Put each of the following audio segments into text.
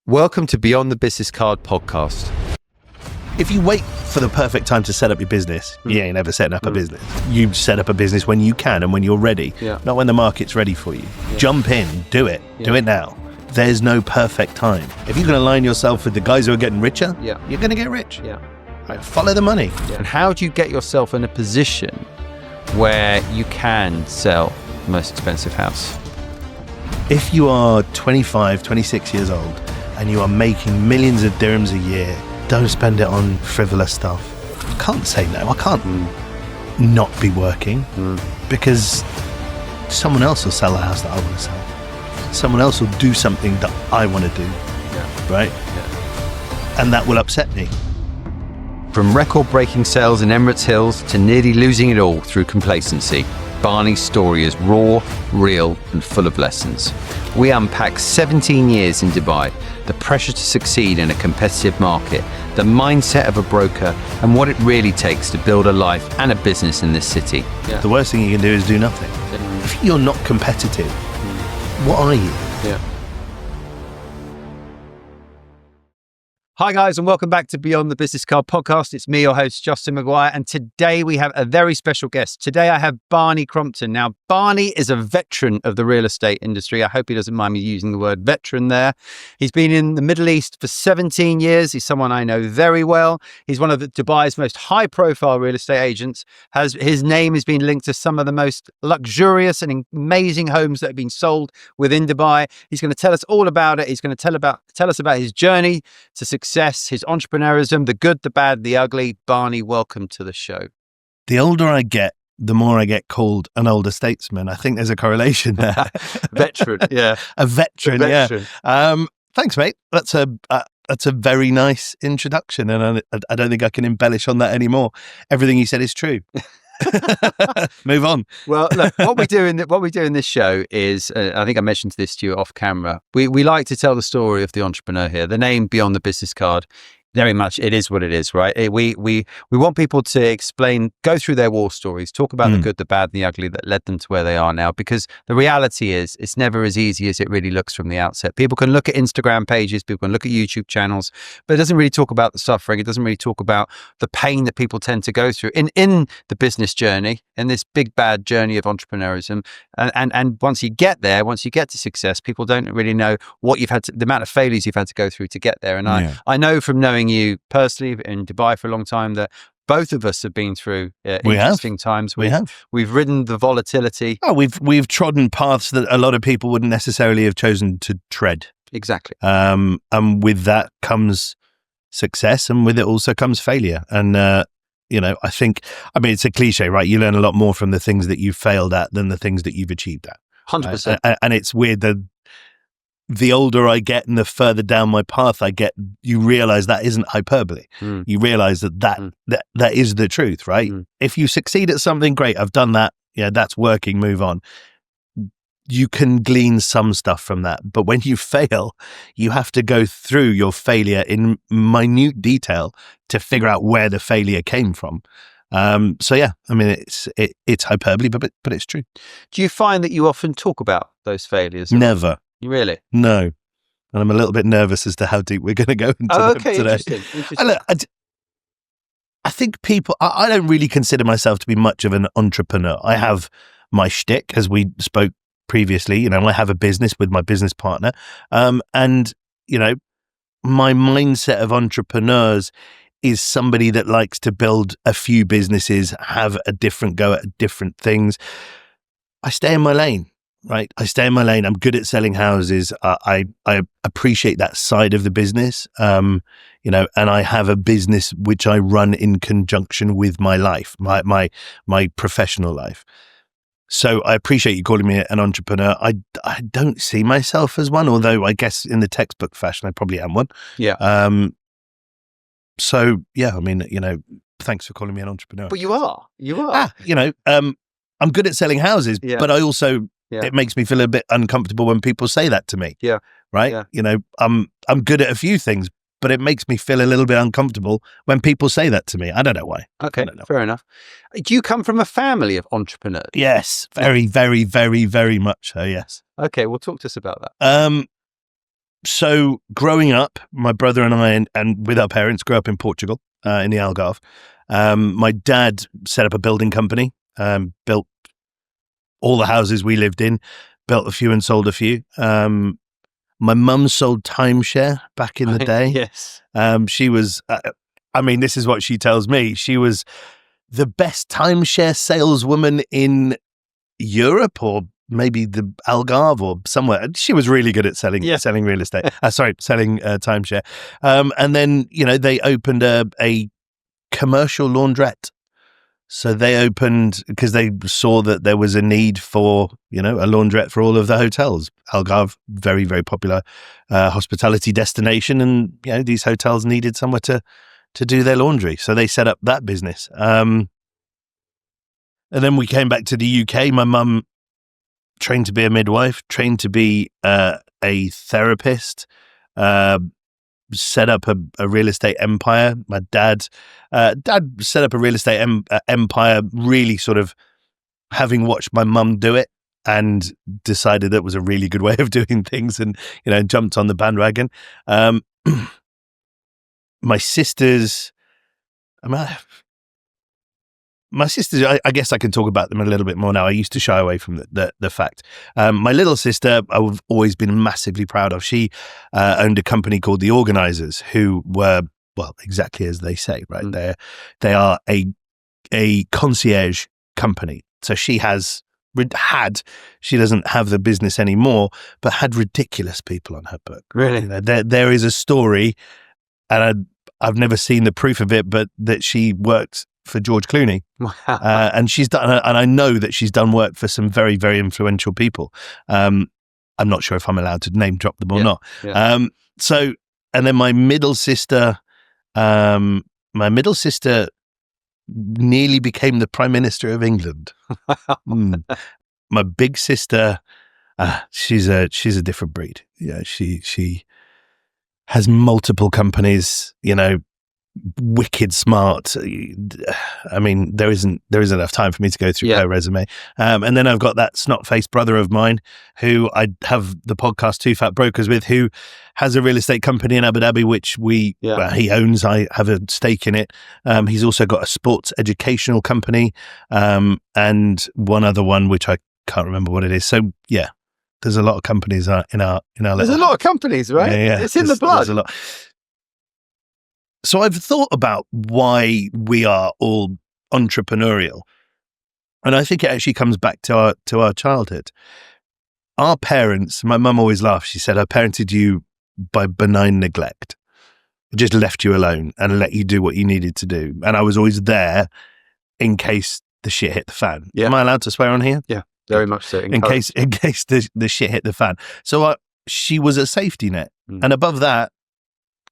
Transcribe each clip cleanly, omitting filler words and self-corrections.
Welcome to Beyond the Business Card podcast. If you wait for the perfect time to set up your business, you ain't ever setting up a business. You set up a business when you can and when you're ready, not when the market's ready for you. Jump in, do it now. There's no perfect time. If you can align yourself with the guys who are getting richer, you're going to get rich. Right, follow the money. And how do you get yourself in a position where you can sell the most expensive house? If you are 25, 26 years old and you are making millions of dirhams a year, don't spend it on frivolous stuff. I can't say no. I can't not be working because someone else will sell a house that I want to sell. Someone else will do something that I want to do, right? And that will upset me. From record-breaking sales in Emirates Hills to nearly losing it all through complacency, Barney's story is raw, real, and full of lessons. We unpack 17 years in Dubai, the pressure to succeed in a competitive market, the mindset of a broker, and what it really takes to build a life and a business in this city. The worst thing you can do is do nothing. If you're not competitive, what are you? Hi guys, and welcome back to Beyond the Business Card podcast. It's me, your host, Justin McGuire, and today we have a very special guest. Today I have Barney Crompton. Now, Barney is a veteran of the real estate industry. I hope he doesn't mind me using the word veteran there. He's been in the Middle East for 17 years. He's someone I know very well. He's one of Dubai's most high-profile real estate agents. His name has been linked to some of the most luxurious and amazing homes that have been sold within Dubai. He's going to tell us all about it. He's going to tell us about his journey to success, his entrepreneurism, the good, the bad, the ugly. Barney, welcome to the show. The older I get, the more I get called an older statesman. I think there's a correlation there. Veteran, yeah. A veteran. Thanks, mate. That's a very nice introduction, and I don't think I can embellish on that anymore. Everything you said is true. Move on. Well, look, what we do in this show is, I think I mentioned this to you off camera. We like to tell the story of the entrepreneur here. The name Beyond the Business Card, very much it is what it is, right? We want people to explain, go through their war stories, talk about the good, the bad, and the ugly that led them to where they are now. Because the reality is, it's never as easy as it really looks from the outset. People can look at Instagram pages, people can look at YouTube channels, but it doesn't really talk about the suffering. It doesn't really talk about the pain that people tend to go through in the business journey, in this big bad journey of entrepreneurism. And once you get there, once you get to success, people don't really know what you've had to, the amount of failures you've had to go through to get there. And I know from knowing you personally in Dubai for a long time that both of us have been through interesting times. We've ridden the volatility. Oh, we've trodden paths that a lot of people wouldn't necessarily have chosen to tread. Exactly. And with that comes success, and with it also comes failure. And I mean, it's a cliche, right? You learn a lot more from the things that you've failed at than the things that you've achieved at. 100%. And it's weird that the older I get and the further down my path I get, you realize that isn't hyperbole. You realize that is the truth, right? If you succeed at something, great, I've done that. Yeah, that's working, move on. You can glean some stuff from that. But when you fail, you have to go through your failure in minute detail to figure out where the failure came from. So yeah, I mean, it's hyperbole, but it's true. Do you find that you often talk about those failures? Never. Really? No. And I'm a little bit nervous as to how deep we're going to go into them today. Interesting. I think people, I don't really consider myself to be much of an entrepreneur. I have my shtick, as we spoke previously. I have a business with my business partner. And my mindset of entrepreneurs is somebody that likes to build a few businesses, have a different go at different things. I stay in my lane. Right. I stay in my lane. I'm good at selling houses. I appreciate that side of the business. And I have a business which I run in conjunction with my life, my professional life. So I appreciate you calling me an entrepreneur. I don't see myself as one, although I guess in the textbook fashion, I probably am one. Yeah. So yeah, I mean, thanks for calling me an entrepreneur. But you are. I'm good at selling houses, but I also, it makes me feel a bit uncomfortable when people say that to me. Yeah. Right. Yeah. I'm good at a few things, but it makes me feel a little bit uncomfortable when people say that to me. I don't know why. Okay. Fair enough. Do you come from a family of entrepreneurs? Yes. Very, very, very, very much so. Yes. Okay. Well, talk to us about that. So growing up, my brother and I, and with our parents, grew up in Portugal, in the Algarve. My dad set up a building company, built all the houses we lived in, built a few and sold a few. My mum sold timeshare back in the day. Yes. She was, this is what she tells me. She was the best timeshare saleswoman in Europe, or maybe the Algarve or somewhere. She was really good at selling real estate. Selling timeshare. And then, they opened a commercial laundrette. So they opened, because they saw that there was a need for, a laundrette for all of the hotels. Algarve, very, very popular hospitality destination. And, these hotels needed somewhere to do their laundry. So they set up that business. And then we came back to the UK. My mum trained to be a midwife, trained to be a therapist, set up a real estate empire. My dad set up a real estate empire, really sort of having watched my mum do it and decided that was a really good way of doing things, and jumped on the bandwagon. My sisters, I guess I can talk about them a little bit more now. I used to shy away from the fact. My little sister, I've always been massively proud of. She owned a company called The Organisers, who were, well, exactly as they say, right? Mm. They are a concierge company. So she doesn't have the business anymore, but had ridiculous people on her book. Really? There is a story, and I've never seen the proof of it, but that she worked for George Clooney. Wow. And she's done, and I know that she's done work for some very, very influential people. I'm not sure if I'm allowed to name drop them or not. Yeah. And then my middle sister nearly became the Prime Minister of England. My big sister, she's a different breed. Yeah, she has multiple companies, wicked smart. There isn't enough time for me to go through her resume. And then I've got that snot-faced brother of mine who I have the podcast Two Fat Brokers with, who has a real estate company in Abu Dhabi, which he owns. I have a stake in it. He's also got a sports educational company, and one other one which I can't remember what it is. So yeah, there's a lot of companies in our. There's a lot of companies, right? Yeah. It's in the blood. There's a lot. So I've thought about why we are all entrepreneurial, and I think it actually comes back to our childhood. Our parents, my mum always laughed. She said, "I parented you by benign neglect. I just left you alone and let you do what you needed to do, and I was always there in case the shit hit the fan." Yeah. Am I allowed to swear on here? Yeah, very much so. In case the shit hit the fan. So she was a safety net, and above that,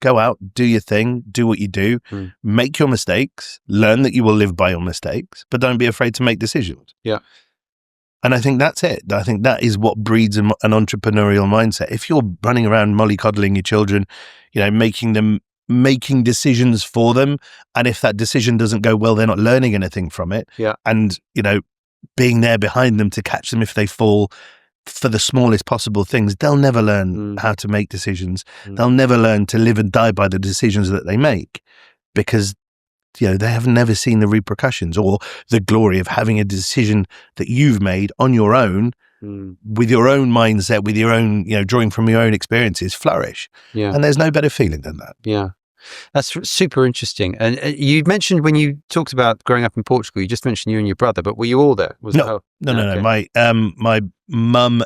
go out, do your thing, do what you do, make your mistakes, learn that you will live by your mistakes, but don't be afraid to make decisions. Yeah. And I think that's it. I think that is what breeds an entrepreneurial mindset. If you're running around mollycoddling your children, making decisions for them, and if that decision doesn't go well, they're not learning anything from it. Yeah. And, being there behind them to catch them if they fall, for the smallest possible things, they'll never learn how to make decisions. They'll never learn to live and die by the decisions that they make, because they have never seen the repercussions or the glory of having a decision that you've made on your own, with your own mindset, with your own, drawing from your own experiences, flourish. Yeah. And there's no better feeling than that. Yeah. That's super interesting. And you mentioned, when you talked about growing up in Portugal, you just mentioned you and your brother, but were you all there? No. My mum,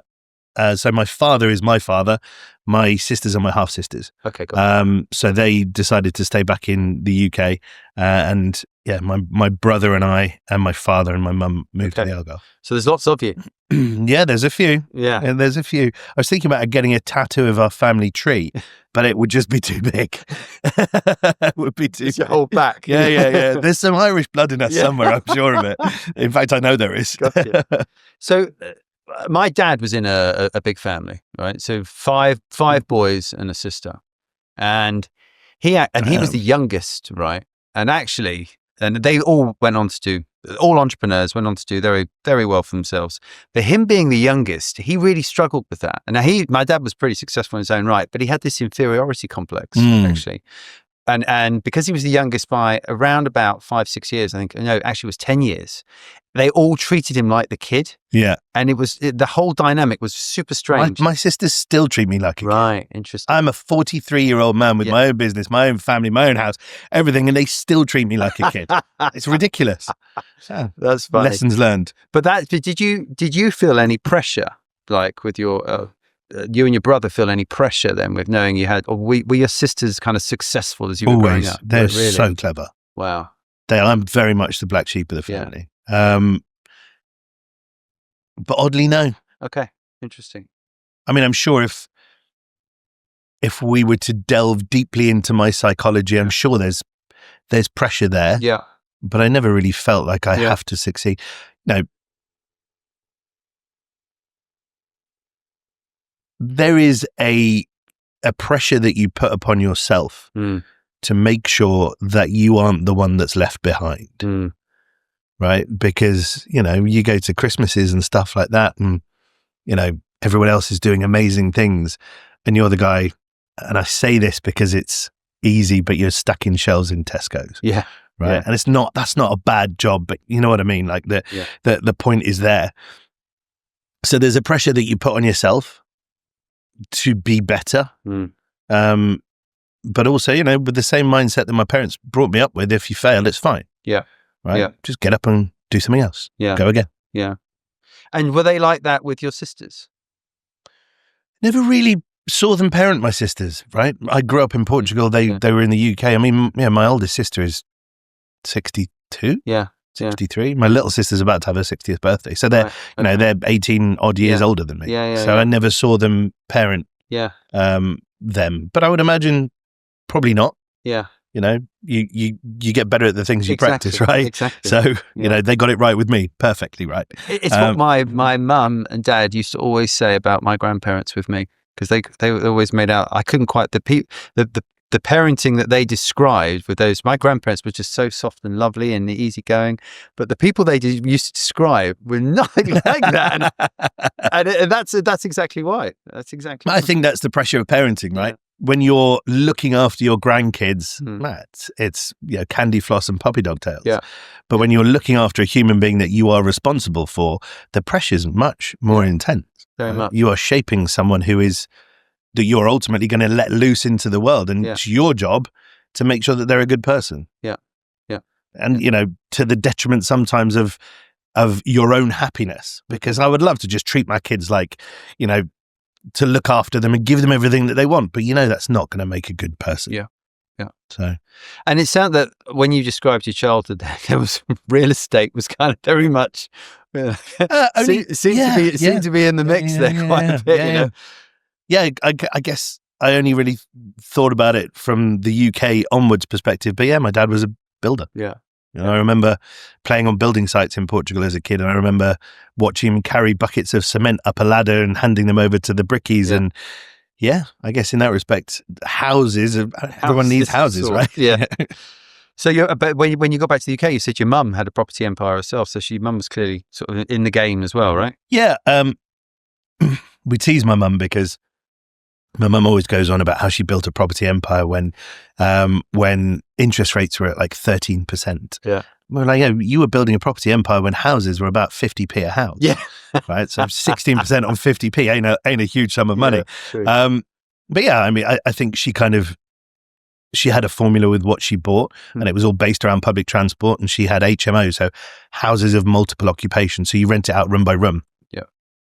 so my father is my father, my sisters are my half sisters. Okay, cool. So they decided to stay back in the UK, and my brother and I and my father and my mum moved to the Algarve. So there's lots of you. Yeah, there's a few. Yeah. And there's a few. I was thinking about getting a tattoo of our family tree, but it would just be too big. It would be too big. Your whole back. Yeah. There's some Irish blood in us somewhere, I'm sure of it. In fact, I know there is. Gotcha. So my dad was in a big family, right? So five boys and a sister. And he was the youngest, right? And they all went on to do all entrepreneurs went on to do very, very well for themselves. But him being the youngest, he really struggled with that. And now my dad was pretty successful in his own right, but he had this inferiority complex, actually. And because he was the youngest by around about 5-6 years, I think, no, actually it was 10 years, they all treated him like the kid. Yeah. And the whole dynamic was super strange. My sisters still treat me like a kid. Right, interesting. I'm a 43-year-old man with my own business, my own family, my own house, everything, and they still treat me like a kid. It's ridiculous. So, that's funny. Lessons learned. But did you feel any pressure, like with your... you and your brother feel any pressure then with knowing you had, or were your sisters kind of successful as you were growing up? They're really so clever. Wow. I'm very much the black sheep of the family. But oddly, no. Okay. Interesting. I mean, I'm sure if we were to delve deeply into my psychology, I'm sure there's pressure there. Yeah. But I never really felt like I have to succeed. No. There is a pressure that you put upon yourself to make sure that you aren't the one that's left behind, right? Because, you go to Christmases and stuff like that and, everyone else is doing amazing things and you're the guy, and I say this because it's easy, but you're stuck in shelves in Tesco's. Yeah. Right. Yeah. And that's not a bad job, but you know what I mean? Like the point is there. So there's a pressure that you put on yourself to be better. But also, with the same mindset that my parents brought me up with, if you fail, it's fine. Yeah. Right. Yeah. Just get up and do something else. Yeah. Go again. Yeah. And were they like that with your sisters? Never really saw them parent my sisters, right? I grew up in Portugal. They were in the UK. I mean, my oldest sister is 62. Yeah. 63. Yeah. My little sister's about to have her 60th birthday. So they're, they're 18 odd years older than me. So I never saw them parent them. But I would imagine probably not. Yeah. You get better at the things you practice, right? Exactly. So, they got it right with me. Perfectly right. It's what my mum and dad used to always say about my grandparents with me, because they always made out I couldn't quite, the parenting that they described with my grandparents was just so soft and lovely and easygoing, but the people they used to describe were nothing like that. and that's exactly why. I think that's the pressure of parenting, right? When you're looking after your grandkids, it's candy floss and puppy dog tails. Yeah. But when you're looking after a human being that you are responsible for, the pressure's much more intense. Very much. You are shaping someone that you're ultimately going to let loose into the world, and it's your job to make sure that they're a good person. Yeah. Yeah. And to the detriment sometimes of your own happiness, because I would love to just treat my kids like, to look after them and give them everything that they want, but that's not going to make a good person. Yeah. Yeah. So, and it sounded that when you described your childhood, there was real estate was kind of very much seemed to be in the mix there quite a bit. Yeah, I guess I only really thought about it from the UK onwards perspective, but my dad was a builder. Yeah. I remember playing on building sites in Portugal as a kid, and I remember watching him carry buckets of cement up a ladder and handing them over to the brickies. And I guess in that respect, everyone needs houses, right? Yeah. So but when you got back to the UK, you said your mum had a property empire herself. So your mum was clearly sort of in the game as well, right? Yeah. We tease my mum because my mum always goes on about how she built a property empire when interest rates were at like 13%. Yeah. We're like, you were building a property empire when houses were about 50p a house. Yeah. Right. So 16% on 50p ain't a huge sum of money. Yeah, but I mean, I think she had a formula with what she bought, and it was all based around public transport, and she had HMO, so houses of multiple occupation. So you rent it out room by room.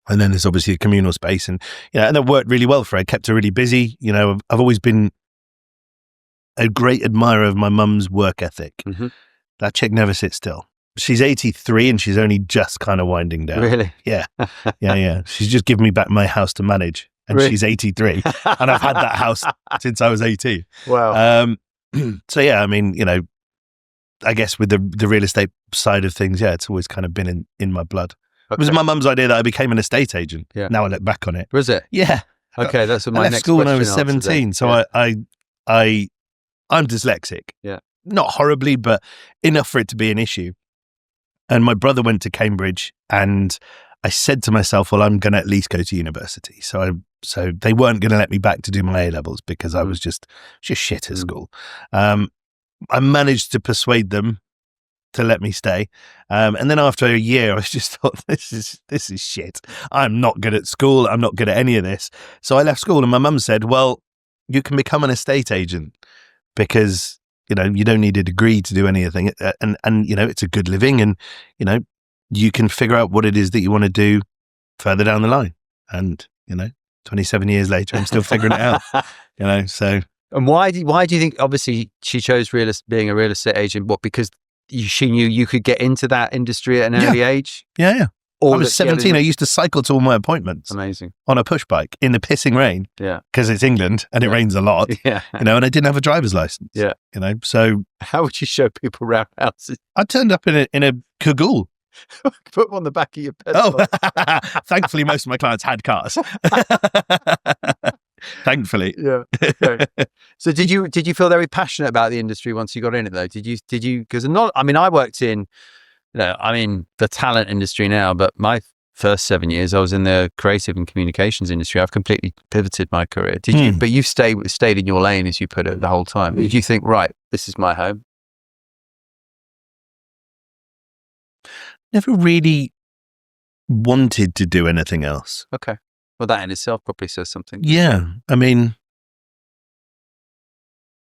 And then there's obviously a communal space, and and that worked really well for her. It kept her really busy. I've always been a great admirer of my mum's work ethic. Mm-hmm. That chick never sits still. She's 83 and she's only just kind of winding down. Really? Yeah. She's just given me back my house to manage, and she's 83, and I've had that house since I was 18. Wow. So I mean, I guess with the real estate side of things, it's always kind of been in my blood. Okay. It was my mum's idea that I became an estate agent. Yeah. Now I look back on it. Was it? Yeah. Okay, that's what my I left next school when I question was 17, so I'm dyslexic. Yeah. Not horribly, but enough for it to be an issue. And my brother went to Cambridge, and I said to myself, well, I'm going to at least go to university. So they weren't going to let me back to do my A-levels because I was just shit at school. I managed to persuade them to let me stay. And then after a year, I just thought, this is shit. I'm not good at school. I'm not good at any of this. So I left school, and my mum said, well, you can become an estate agent because, you don't need a degree to do anything. And it's a good living, and, you can figure out what it is that you want to do further down the line. And, 27 years later, I'm still figuring it out, so. And why do you think, obviously she chose being a real estate agent? What, because she knew you could get into that industry at an early age? Yeah. I was 17. I used to cycle to all my appointments. Amazing. On a push bike in the pissing rain. Yeah. Because it's England and it rains a lot. Yeah. And I didn't have a driver's license. Yeah. So. How would you show people around houses? I turned up in a Kagul. Put them on the back of your pencil. Oh, thankfully most of my clients had cars. Thankfully. Yeah. Okay. So did you feel very passionate about the industry once you got in it though? Did you, because I worked in, the talent industry now, but my first 7 years I was in the creative and communications industry. I've completely pivoted my career. Did you, but you've stayed in your lane, as you put it, the whole time. Did you think, right, this is my home? Never really wanted to do anything else. Okay. Well, that in itself probably says something. Yeah. I'm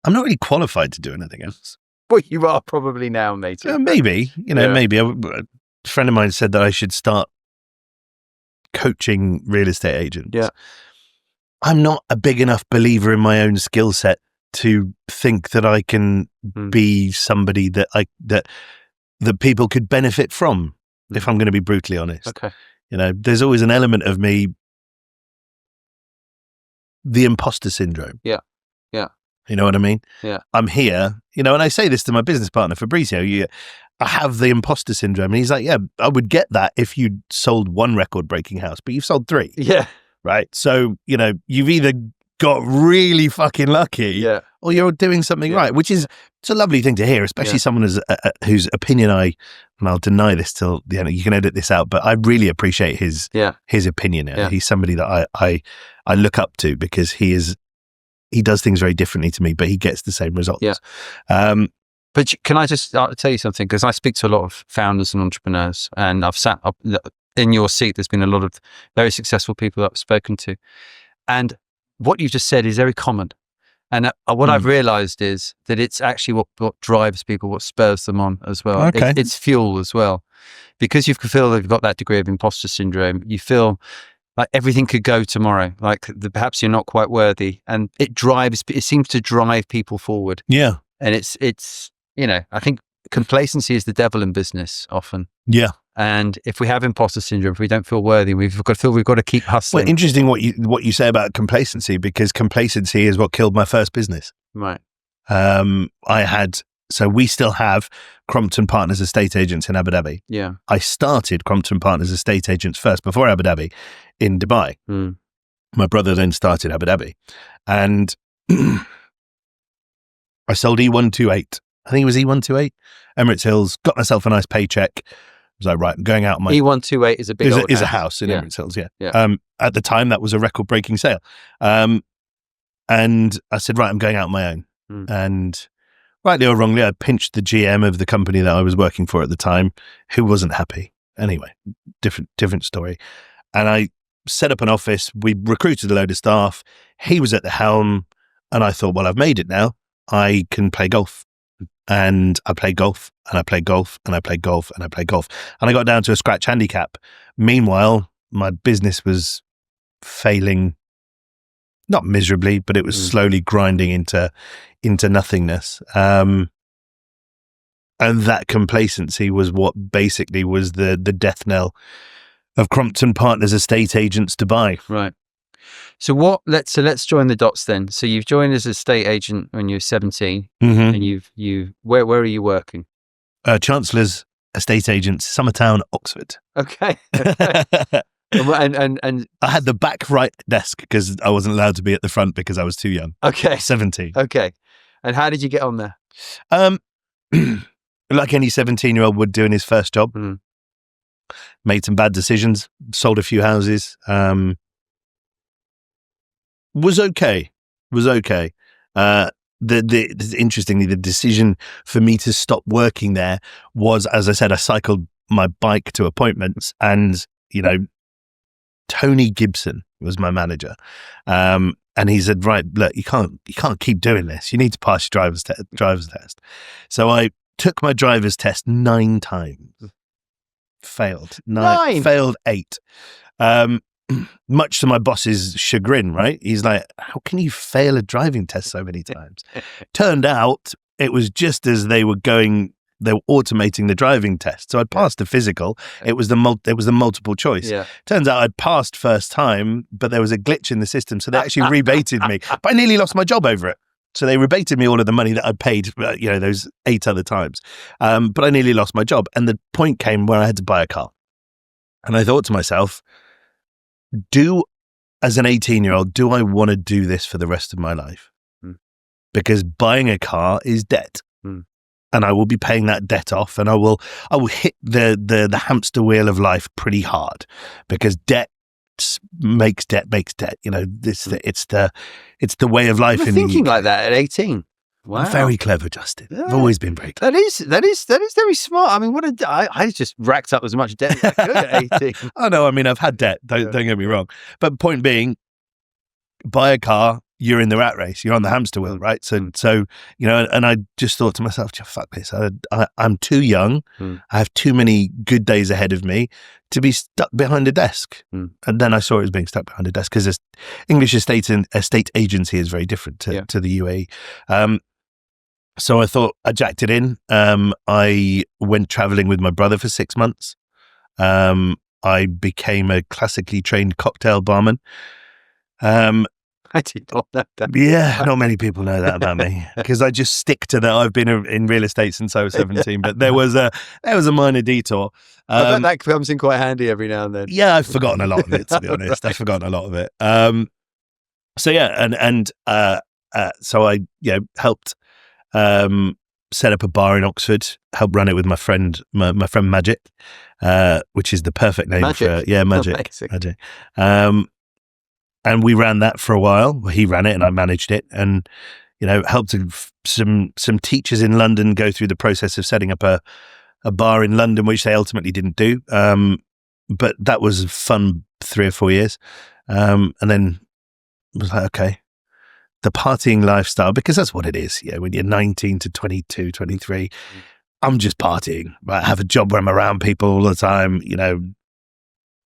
not really qualified to do anything else. Well, you are probably now, mate. Maybe. Maybe. A friend of mine said that I should start coaching real estate agents. Yeah. I'm not a big enough believer in my own skill set to think that I can be somebody that people could benefit from, if I'm going to be brutally honest. Okay. There's always an element of me, the imposter syndrome. Yeah. Yeah. You know what I mean? Yeah. I'm here, and I say this to my business partner, Fabrizio, I have the imposter syndrome. And he's like, yeah, I would get that if you'd sold one record-breaking house, but you've sold 3. Yeah. Right? So, you've either got really fucking lucky or you're doing something right, which is, it's a lovely thing to hear, especially someone whose opinion and I'll deny this till the end, you can edit this out, but I really appreciate his opinion. Yeah. He's somebody that I look up to because he does things very differently to me, but he gets the same results. Yeah. But can I just tell you something? Because I speak to a lot of founders and entrepreneurs, and I've sat up in your seat. There's been a lot of very successful people that I've spoken to. And what you've just said is very common. And what I've realized is that it's actually what drives people, what spurs them on as well. Okay. It's fuel as well. Because you feel that you've got that degree of imposter syndrome, you feel like everything could go tomorrow, like perhaps you're not quite worthy. And it seems to drive people forward. Yeah. And it's I think complacency is the devil in business often. Yeah. And if we have imposter syndrome, if we don't feel worthy, we've got to keep hustling. Well, interesting what you say about complacency, because complacency is what killed my first business. Right. So we still have Crompton Partners estate agents in Abu Dhabi. Yeah. I started Crompton Partners estate agents first before Abu Dhabi in Dubai. My brother then started Abu Dhabi, and I sold E128. I think it was E128, Emirates Hills, got myself a nice paycheck. I was like, right, I'm going out. My E128 is a big is a house in Emirates Hills, yeah. At the time, that was a record-breaking sale. And I said, right, I'm going out on my own. And rightly or wrongly, I pinched the GM of the company that I was working for at the time, who wasn't happy. Anyway, different story. And I set up an office. We recruited a load of staff. He was at the helm. And I thought, well, I've made it now. I can play golf. And I played golf, and I played golf, and I played golf, and I played golf. And I got down to a scratch handicap. Meanwhile, my business was failing, not miserably, but it was slowly grinding into nothingness. And that complacency was what basically was the death knell of Crompton Partners estate agents Dubai. Right. So let's join the dots then. So you've joined as a estate agent when you were 17, and where are you working? Chancellor's Estate Agents, Summertown, Oxford. Okay. and I had the back right desk because I wasn't allowed to be at the front because I was too young. Okay. 17. Okay. And how did you get on there? It like any 17-year-old would do in his first job. Made some bad decisions, sold a few houses. Was okay. Interestingly, the decision for me to stop working there was, as I said, I cycled my bike to appointments, and Tony Gibson was my manager, and he said, "Right, look, you can't keep doing this. You need to pass your driver's test." So I took my driver's test 9 times, failed 9, failed 8. Much to my boss's chagrin, right? He's like, "How can you fail a driving test so many times?" Turned out it was just as they were automating the driving test. So I'd passed the physical. It was the multiple choice. Yeah. Turns out I'd passed first time, but there was a glitch in the system. So they actually rebated me. But I nearly lost my job over it. So they rebated me all of the money that I'd paid, those 8 other times. But I nearly lost my job. And the point came where I had to buy a car. And I thought to myself, as an 18-year-old, do I want to do this for the rest of my life? Because buying a car is debt. And I will be paying that debt off, and I will hit the hamster wheel of life pretty hard, because debt makes debt. It's the way of life. You're thinking like that at 18. Wow. I'm very clever, Justin. Yeah. I've always been very clever. That is very smart. I mean, I just racked up as much debt as I could at 18. Oh no, I mean, I've had debt. Don't get me wrong. But point being, buy a car. You're in the rat race. You're on the hamster wheel, right? So and I just thought to myself, fuck this. I'm too young. I have too many good days ahead of me to be stuck behind a desk. And then I saw it as being stuck behind a desk, because English estate agency is very different to the UAE. So I thought, I jacked it in. I went traveling with my brother for 6 months. I became a classically trained cocktail barman. I did not know that. Yeah, not many people know that about me, because I just stick to that. I've been in real estate since I was 17, but there was a minor detour. I bet that comes in quite handy every now and then. Yeah, I've forgotten a lot of it, to be honest. I've forgotten a lot of it. So I helped set up a bar in Oxford, helped run it with my friend Magic, which is the perfect name for Magic. And we ran that for a while. Well, he ran it and I managed it, and helped some teachers in London go through the process of setting up a bar in London, which they ultimately didn't do. But that was fun 3 or 4 years. And then I was like, okay, the partying lifestyle, because that's what it is. When you're 19 to 22, 23, I'm just partying. Right? I have a job where I'm around people all the time.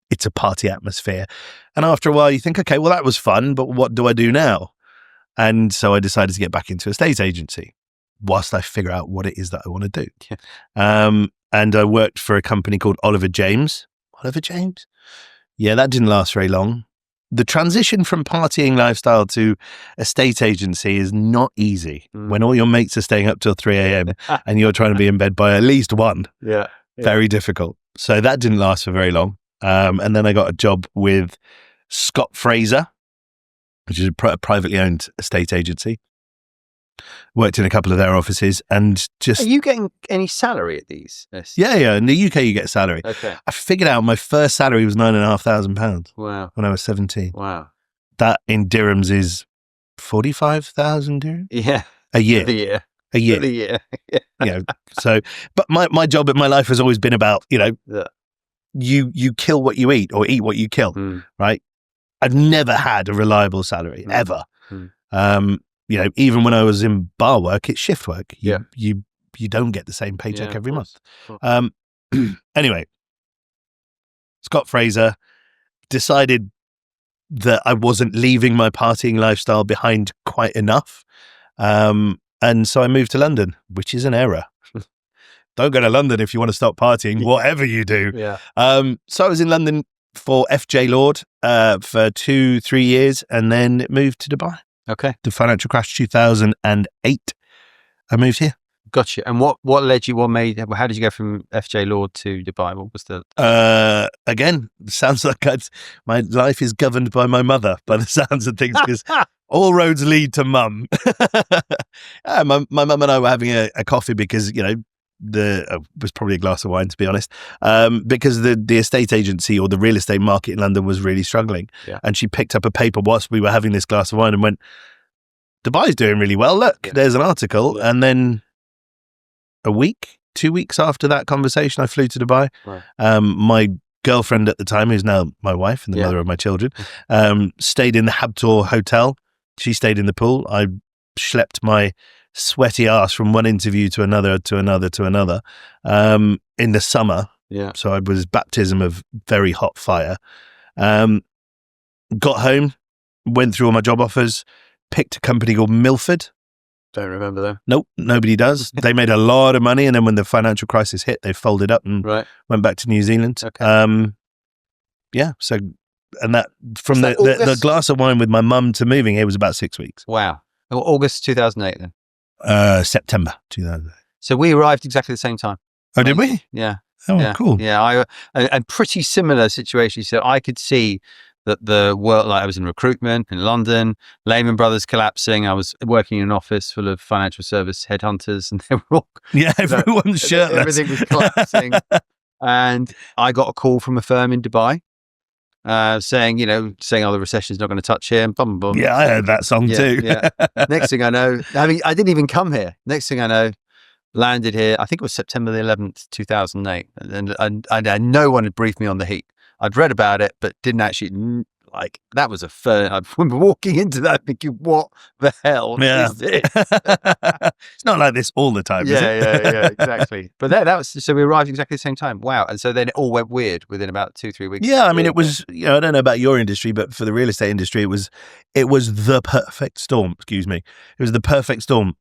It's a party atmosphere. And after a while you think, okay, well, that was fun, but what do I do now? And so I decided to get back into a estate agency whilst I figure out what it is that I want to do. Yeah. And I worked for a company called Oliver James. Oliver James? Yeah, that didn't last very long. The transition from partying lifestyle to estate agency is not easy when all your mates are staying up till 3 a.m. and you're trying to be in bed by at least 1. Yeah. Very difficult. So that didn't last for very long. And then I got a job with Scott Fraser, which is a privately owned estate agency. Worked in a couple of their offices, and just... Are you getting any salary at these? Yeah. In the UK, you get salary. Okay. I figured out my first salary was £9,500. Wow. When I was 17. Wow. That in dirhams is 45,000 dirhams? Yeah. A year. For the year. A year. For the year. So, but my job in my life has always been about, you kill what you eat, or eat what you kill, right? I've never had a reliable salary, ever. Even when I was in bar work, it's shift work. You don't get the same paycheck every month. Anyway, Scott Fraser decided that I wasn't leaving my partying lifestyle behind quite enough. And so I moved to London, which is an error. Don't go to London if you want to stop partying, whatever you do. Yeah. So I was in London for FJ Lord for 2-3 years, and then moved to Dubai. Okay. The financial crash 2008. I moved here. Gotcha. And what led you? How did you go from FJ Lord to Dubai? What was the? Again, sounds like my life is governed by my mother, by the sounds of things, because all roads lead to mum. My mum and I were having a coffee because was probably a glass of wine, to be honest, because the estate agency or the real estate market in London was really struggling. Yeah. And she picked up a paper whilst we were having this glass of wine and went, Dubai's doing really well. Look, there's an article. Yeah. And then 2 weeks after that conversation, I flew to Dubai. Right. My girlfriend at the time, who's now my wife and the mother of my children, stayed in the Habtoor Hotel. She stayed in the pool. I schlepped my sweaty ass from one interview to another in the summer. Yeah. So I was baptism of very hot fire. Got home, went through all my job offers, picked a company called Milford. Don't remember them. Nope, nobody does. They made a lot of money, and then when the financial crisis hit, they folded up and went back to New Zealand. Okay. Yeah. So, and that from the glass of wine with my mum to moving here was about 6 weeks. Wow. August 2008 then. September 2008. So we arrived exactly the same time. Oh, did we? Yeah. Oh, yeah. Cool. Yeah. And pretty similar situation. So I could see that the world, like I was in recruitment in London, Lehman Brothers collapsing. I was working in an office full of financial service headhunters, and they were all everyone's shirtless. Everything was collapsing. And I got a call from a firm in Dubai saying the recession's not going to touch here. And bum, bum. Yeah, I heard that song too. Yeah. Next thing I know, I didn't even come here. Next thing I know, landed here. I think it was September the 11th, 2008, and no one had briefed me on the heat. I'd read about it, but didn't actually that was I remember walking into that thinking, what the hell is this? It's not like this all the time, is it? Yeah, exactly. But so we arrived exactly the same time. Wow. And so then it all went weird within about 2-3 weeks. Yeah, I mean, it was, I don't know about your industry, but for the real estate industry, it was the perfect storm. Excuse me. It was the perfect storm.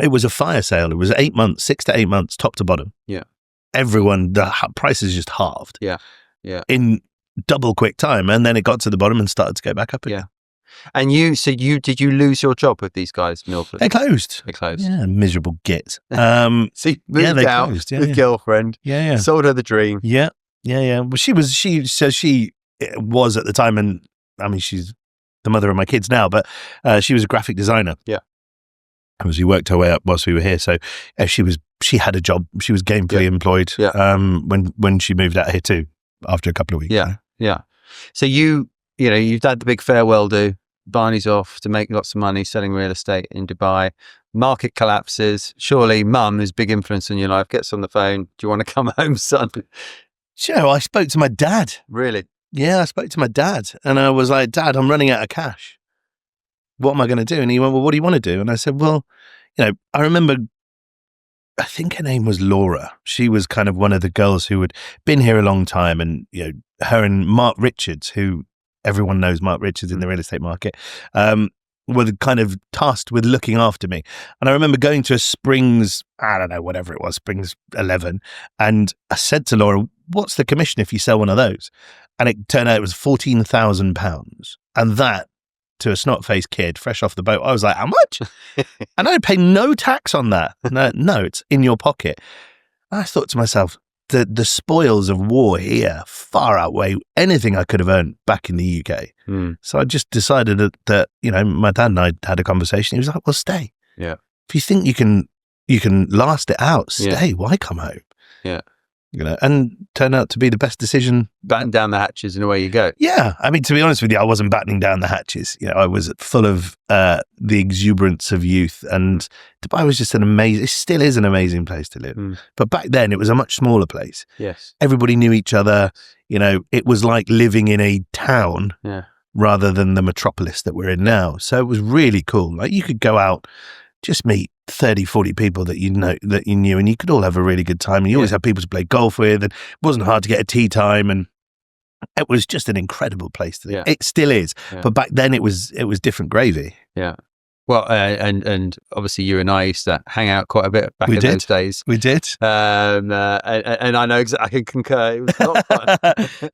It was a fire sale. It was 8 months, 6 to 8 months, top to bottom. Yeah. The prices just halved. Yeah. Yeah. In double quick time, and then it got to the bottom and started to go back up again. Yeah. And did you lose your job with these guys, Milford? They closed. Yeah, miserable git. So you moved out closed. with girlfriend. Yeah. Sold her the dream. Yeah. Well, she was at the time, and I mean, she's the mother of my kids now, but she was a graphic designer. Yeah. Because we worked our way up whilst we were here. So she had a job. She was gainfully employed. Yeah. When she moved out here too, after a couple of weeks. Yeah. Yeah. So you've had the big farewell do. Barney's off to make lots of money selling real estate in Dubai. Market collapses. Surely mum is big influence in your life. Gets on the phone. Do you want to come home, son? Sure. I spoke to my dad. Really? Yeah, I spoke to my dad and I was like, Dad, I'm running out of cash. What am I going to do? And he went, well, what do you want to do? And I said, well, I remember, I think her name was Laura. She was kind of one of the girls who had been here a long time, and her and Mark Richards, who everyone knows Mark Richards in the real estate market, were kind of tasked with looking after me. And I remember going to a Springs, I don't know, whatever it was, Springs 11, and I said to Laura, what's the commission if you sell one of those? And it turned out it was £14,000, and that, to a snot-faced kid fresh off the boat, I was like, how much? And I pay no tax on that. No, it's in your pocket. I thought to myself, the spoils of war here far outweigh anything I could have earned back in the UK. So I just decided that my dad and I had a conversation. He was like, well, stay. Yeah. If you think you can last it out, stay. Yeah. Why come home? Yeah. And turned out to be the best decision. Batten down the hatches and away you go. Yeah. I mean, to be honest with you, I wasn't battening down the hatches. I was full of the exuberance of youth, and Dubai was just it still is an amazing place to live. But back then it was a much smaller place. Yes. Everybody knew each other. It was like living in a town rather than the metropolis that we're in now. So it was really cool. Like, you could go out, just meet 30, 40 people that you knew, and you could all have a really good time. And you always have people to play golf with, and it wasn't hard to get a tea time, and it was just an incredible place to live. It still is, but back then it was different gravy. Yeah. Well, and obviously you and I used to hang out quite a bit back in those days. We did. And I know exactly, I can concur. It was not fun.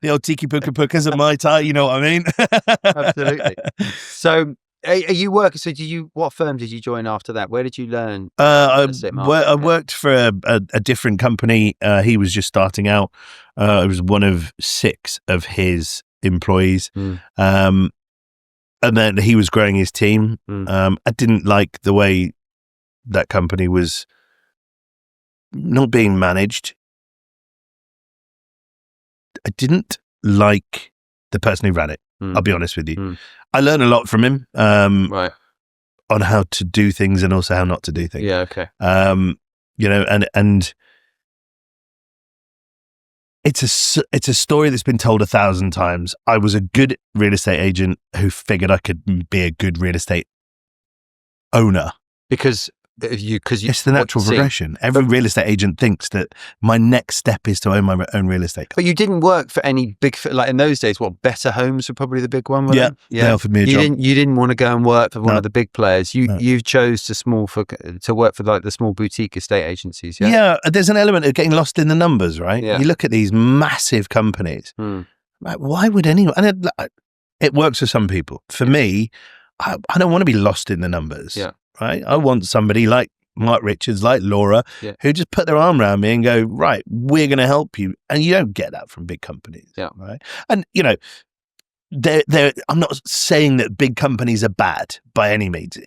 The old tiki puka pukas at my time, you know what I mean? Absolutely. So, are you working? So, what firm did you join after that? Where did you learn? I worked for a different company. He was just starting out. I was one of 6 of his employees. And then he was growing his team. I didn't like the way that company was not being managed. I didn't like the person who ran it. I'll be honest with you. I learned a lot from him Right. on how to do things and also how not to do things. Yeah. Okay. And it's a story that's been told 1,000 times. I was a good real estate agent who figured I could be a good real estate owner. Because it's the natural progression. Every real estate agent thinks that my next step is to own my own real estate company. But you didn't work for any big, like in those days, Better Homes were probably the big one, Yeah, they offered me a job. You didn't want to go and work for one of the big players. You chose to work for like the small boutique estate agencies. Yeah, there's an element of getting lost in the numbers, right? Yeah. You look at these massive companies. Like, why would anyone? And it works for some people. For me, I don't want to be lost in the numbers. Yeah. Right. I want somebody like Mark Richards, like Laura, who just put their arm around me and go, right, we're going to help you. And you don't get that from big companies. Yeah. Right. And, I'm not saying that big companies are bad by any means.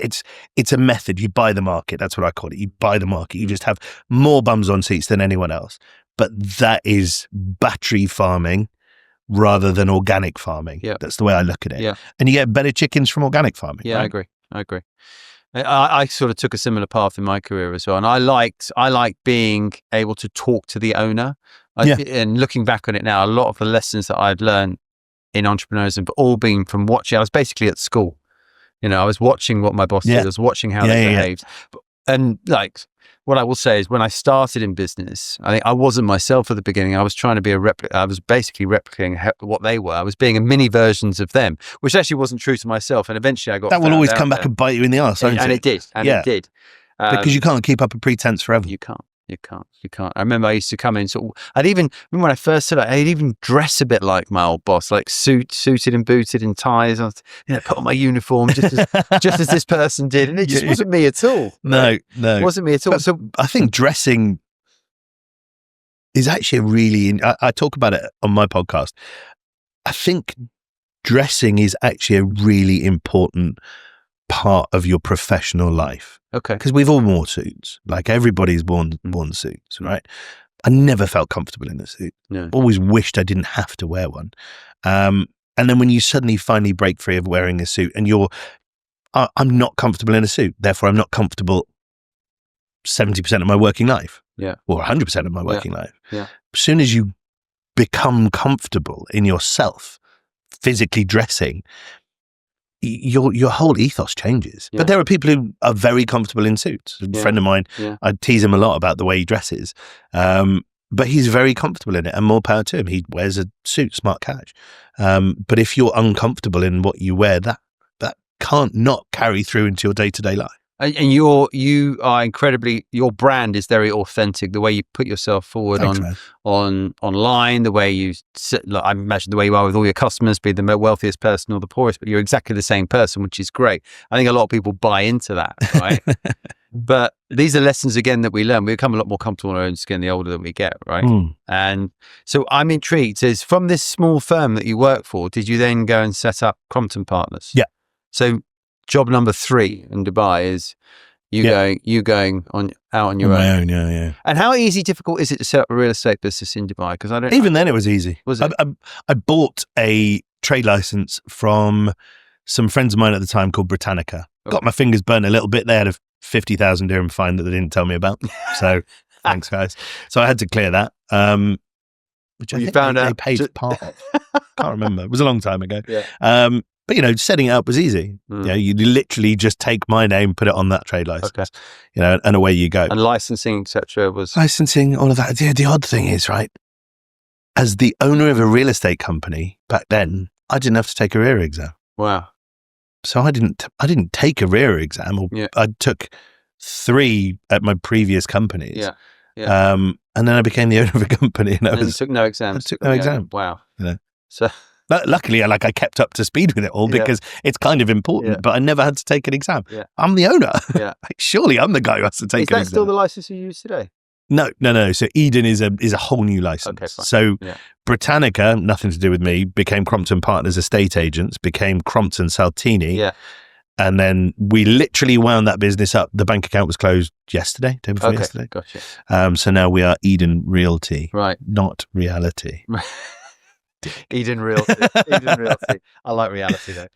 It's a method. You buy the market. That's what I call it. You buy the market. You just have more bums on seats than anyone else. But that is battery farming rather than organic farming. Yeah. That's the way I look at it. Yeah. And you get better chickens from organic farming. Yeah, right? I agree. I sort of took a similar path in my career as well, and I liked being able to talk to the owner. And looking back on it now, a lot of the lessons that I'd learned in entrepreneurship have all been from watching. I was basically at school, I was watching what my boss did. I was watching how they behaved, and like what I will say is, when I started in business, I think I wasn't myself at the beginning. I was trying to be I was basically replicating what they were. I was being a mini versions of them, which actually wasn't true to myself. And eventually I got that will always come back and bite you in the arse, won't it? And it did. It did. Because you can't keep up a pretense forever. You can't. I remember I used to come in. So remember when I first started, I'd even dress a bit like my old boss, like suited and booted and ties. I'd, put on my uniform just as this person did, and it just wasn't me at all. No, it wasn't me at all. But so I think dressing is actually I talk about it on my podcast. I think dressing is actually a really important part of your professional life. Okay. Because we've all worn suits. Like everybody's worn suits, right? I never felt comfortable in a suit. No. Always wished I didn't have to wear one. And then when you suddenly finally break free of wearing a suit and I'm not comfortable in a suit, therefore I'm not comfortable 70% of my working life. Yeah. Or 100% of my working life. Yeah. As soon as you become comfortable in yourself, physically dressing, your whole ethos changes. But there are people who are very comfortable in suits. A friend of mine, I tease him a lot about the way he dresses, but he's very comfortable in it, and more power to him. He wears a suit, smart cash. But if you're uncomfortable in what you wear, that can't not carry through into your day-to-day life. And you are incredibly, your brand is very authentic. The way you put yourself forward online, the way you sit, like, I imagine the way you are with all your customers, be the wealthiest person or the poorest, but you're exactly the same person, which is great. I think a lot of people buy into that, right? But these are lessons again that we learn. We become a lot more comfortable in our own skin the older that we get, right? And so I'm intrigued. Is from this small firm that you work for, did you then go and set up Crompton Partners? Yeah. So job number 3 in Dubai is you going out on your own. Yeah. And how difficult is it to set up a real estate business in Dubai? Because then it was easy. Was it? I bought a trade license from some friends of mine at the time called Britannica. Okay. Got my fingers burnt a little bit. They had a 50,000 dirham fine that they didn't tell me about. So thanks, guys. So I had to clear that. Which I think they paid part of. Can't remember. It was a long time ago. Yeah. But, setting it up was easy. You literally just take my name, put it on that trade license, and away you go. And licensing, etc. was... Licensing, all of that. The odd thing is, right, as the owner of a real estate company back then, I didn't have to take a RERA exam. Wow. So I didn't take a RERA exam. I took 3 at my previous companies. Yeah. And then I became the owner of a company. And you took no exams. I took no exam. Wow. So... Luckily, I kept up to speed with it all because it's kind of important, but I never had to take an exam. Yeah. I'm the owner. Yeah. Surely I'm the guy who has to take an exam. Is that still the license you use today? No. So Eden is a whole new license. Okay, fine. So Britannica, nothing to do with me, became Crompton Partners estate agents, became Crompton Saltini. Yeah. And then we literally wound that business up. The bank account was closed yesterday, day before yesterday. Gotcha. So now we are Eden Realty, Right? not reality. Eden Realty. Eden Realty. I like reality though.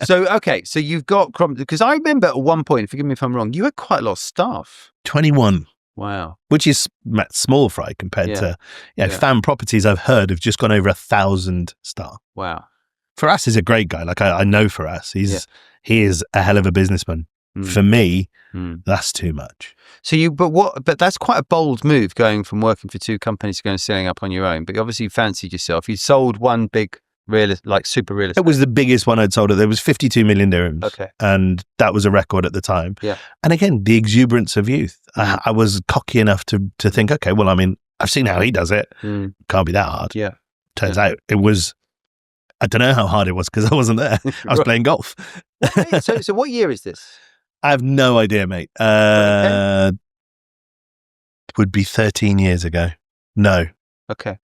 So you've got Crompton, because I remember at one point, forgive me if I'm wrong, you had quite a lot of staff. 21. Wow. Which is small fry compared to Fan Properties. I've heard have just gone over 1,000 staff. Wow. Faraz is a great guy. Like I know Faraz. He is a hell of a businessman. For me, that's too much. So but that's quite a bold move, going from working for two companies to going and setting up on your own. But obviously you fancied yourself. You sold one big super real estate. It was the biggest one I'd sold. There was 52 million dirhams. Okay. And that was a record at the time. Yeah. And again, the exuberance of youth. I was cocky enough to think, okay, well, I mean, I've seen how he does it. Can't be that hard. Yeah. Turns out it was, I don't know how hard it was because I wasn't there. I was playing golf. So what year is this? I have no idea, mate. Would be 13 years ago. No. Okay.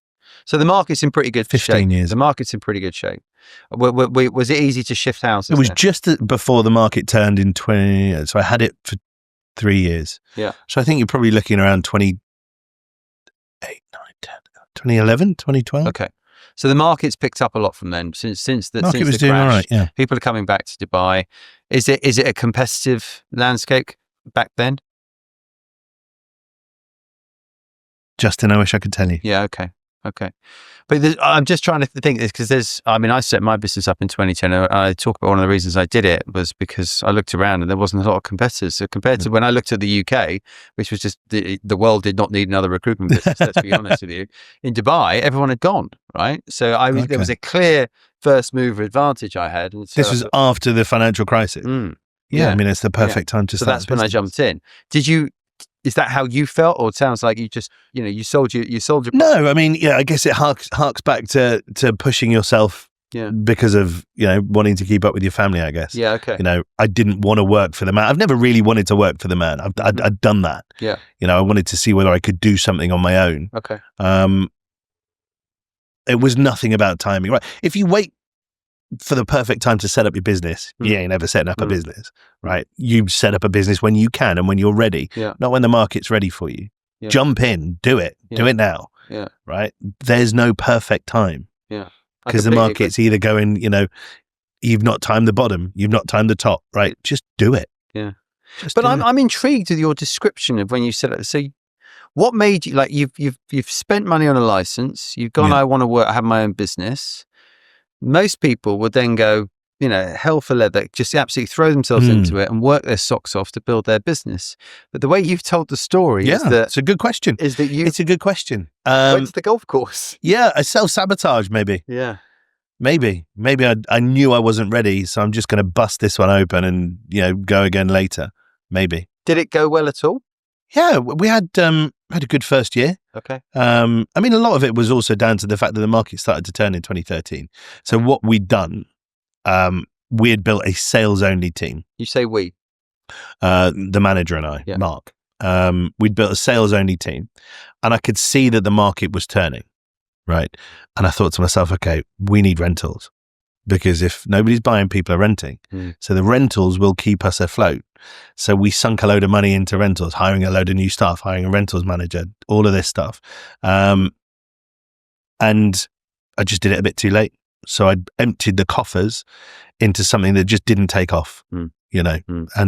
So the market's in pretty good 15 years. The market's in pretty good shape. Was it easy to shift houses? It was just before the market turned in 20. So I had it for 3 years. Yeah. So I think you're probably looking around 2011, 2012. Okay. So the market's picked up a lot from then. Since the market was the doing crash, all right. Yeah. People are coming back to Dubai. Is it a competitive landscape back then? Justin, I wish I could tell you. Yeah. Okay. But I'm just trying to think this because I set my business up in 2010. I talk about one of the reasons I did it was because I looked around and there wasn't a lot of competitors. So compared to when I looked at the UK, which was just the world did not need another recruitment business, let's be honest with you. In Dubai, everyone had gone, right? So there was a clear first mover advantage I had. And so this was after the financial crisis. Yeah, I mean, it's the perfect time to start. So that's when I jumped in. Is that how you felt, or it sounds like you just, you sold your? No, I mean, I guess it harks back to pushing yourself, because of wanting to keep up with your family. I guess. Yeah. Okay. I didn't want to work for the man. I've never really wanted to work for the man. I'd done that. Yeah. I wanted to see whether I could do something on my own. Okay. It was nothing about timing, right? If you wait for the perfect time to set up your business, you ain't never setting up a business, right? You set up a business when you can and when you're ready, not when the market's ready for you. Yeah. Jump in, do it now, right? There's no perfect time, because the market's either going, you've not timed the bottom, you've not timed the top, right? Just do it. Yeah. But I'm intrigued with your description of when you said it. So what made you, you've spent money on a license, you've gone, I want to have my own business. Most people would then go, hell for leather, just absolutely throw themselves into it and work their socks off to build their business. But the way you've told the story is that... It's a good question. It's a good question. Went to the golf course. Yeah, a self-sabotage maybe. Yeah. Maybe I knew I wasn't ready, so I'm just going to bust this one open and, go again later. Maybe. Did it go well at all? Yeah, we had a good first year. Okay. I mean, a lot of it was also down to the fact that the market started to turn in 2013. So what we'd done, we had built a sales-only team. You say we? The manager and I, Mark. We'd built a sales-only team, and I could see that the market was turning, right? And I thought to myself, okay, we need rentals, because if nobody's buying, people are renting. So the rentals will keep us afloat. So we sunk a load of money into rentals, hiring a load of new staff, hiring a rentals manager, all of this stuff. And I just did it a bit too late. So I emptied the coffers into something that just didn't take off, and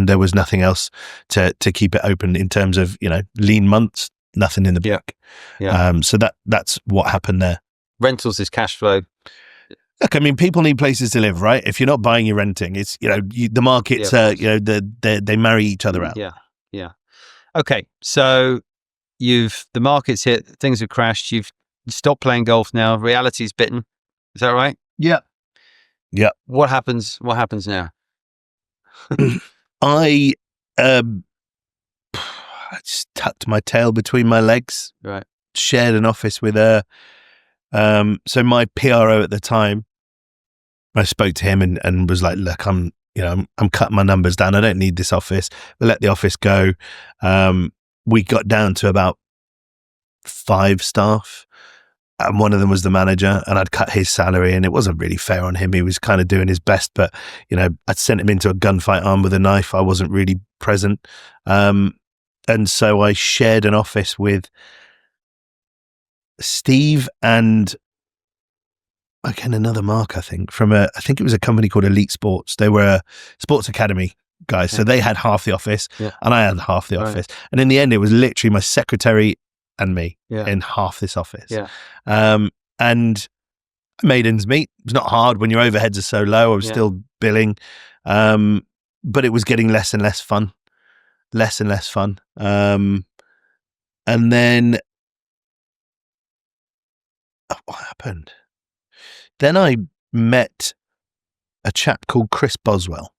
there was nothing else to keep it open in terms of, lean months, nothing in the back. Yeah. So that's what happened there. Rentals is cash flow. Look, I mean, people need places to live, right? If you're not buying, you're renting. It's, the markets, they marry each other out. Yeah. Yeah. Okay. So the market's hit, things have crashed. You've stopped playing golf now. Reality's bitten. Is that right? Yeah. Yeah. What happens now? I just tucked my tail between my legs. Right. Shared an office with her. So my PRO at the time, I spoke to him and was like, look, I'm cutting my numbers down. I don't need this office. We let the office go. We got down to about 5 staff. and one of them was the manager, and I'd cut his salary, and it wasn't really fair on him. He was kind of doing his best, but I'd sent him into a gunfight armed with a knife. I wasn't really present, and so I shared an office with Steve and again another Mark, I think it was a company called Elite Sports. They were a sports academy guys, so they had half the office, and I had half the office, and in the end, it was literally my secretary and me in half this office. And I made ends meet. It was not hard when your overheads are so low. I was still billing, but it was getting less and less fun. And then what happened? Then I met a chap called Chris Boswell.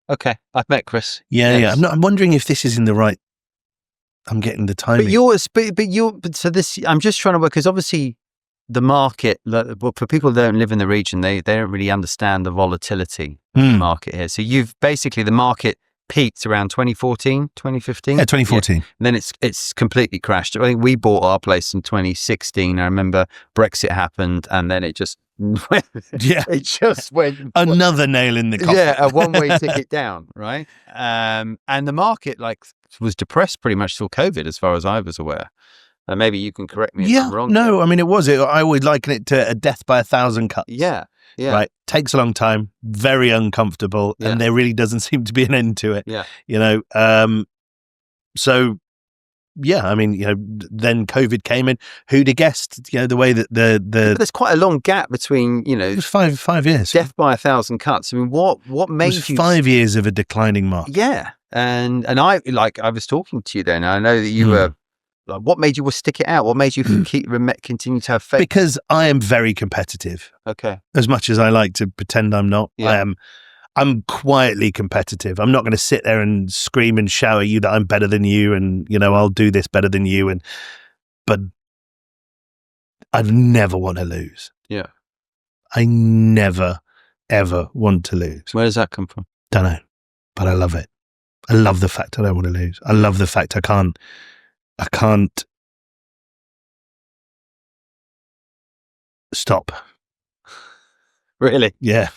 Okay, I've met Chris. Yeah. I'm wondering if this is in the right. I'm getting the timing. So this, I'm just trying to work, because obviously the market, for people that don't live in the region, they don't really understand the volatility of the market here. So the market peaked around 2014, 2015. Yeah, 2014. And then it's completely crashed. I think we bought our place in 2016. I remember Brexit happened, and then it just it just went another nail in the coffin. Yeah, a one-way ticket down, right? And the market was depressed pretty much till COVID, as far as I was aware. Maybe you can correct me if I'm wrong. No, I mean I would liken it to a death by 1,000 cuts. Yeah. Right, takes a long time, very uncomfortable, and there really doesn't seem to be an end to it. So I mean, then COVID came in. Who'd have guessed? The way that But there's quite a long gap between it was 5 years. Death by 1,000 cuts. I mean, what made it was 5 years of a declining market? Yeah, and I was talking to you then. I know that you were. What made you stick it out? What made you continue to have faith? Because I am very competitive. Okay. As much as I like to pretend I'm not, I'm quietly competitive. I'm not going to sit there and scream and shout at you that I'm better than you, and I'll do this better than you, but I never want to lose. Yeah. I never ever want to lose. Where does that come from? Don't know, but I love it. I love the fact I don't want to lose. I love the fact I can't stop. Really? Yeah.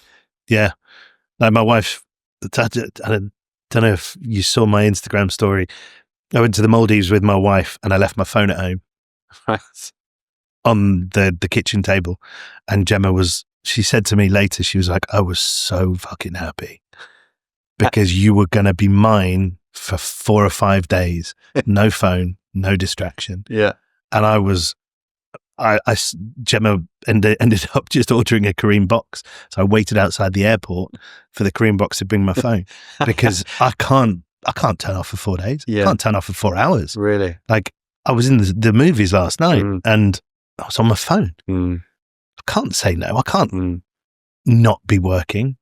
Like my wife, I don't know if you saw my Instagram story. I went to the Maldives with my wife, and I left my phone at home on the kitchen table. And Gemma she said to me later, she was like, I was so fucking happy because you were going to be mine for 4 or 5 days. No phone, no distraction. Yeah. And Gemma ended up just ordering a Korean box. So I waited outside the airport for the Korean box to bring my phone because I can't turn off for 4 days. Yeah. I can't turn off for 4 hours. Really? Like I was in the movies last night and I was on my phone. I can't say no. I can't not be working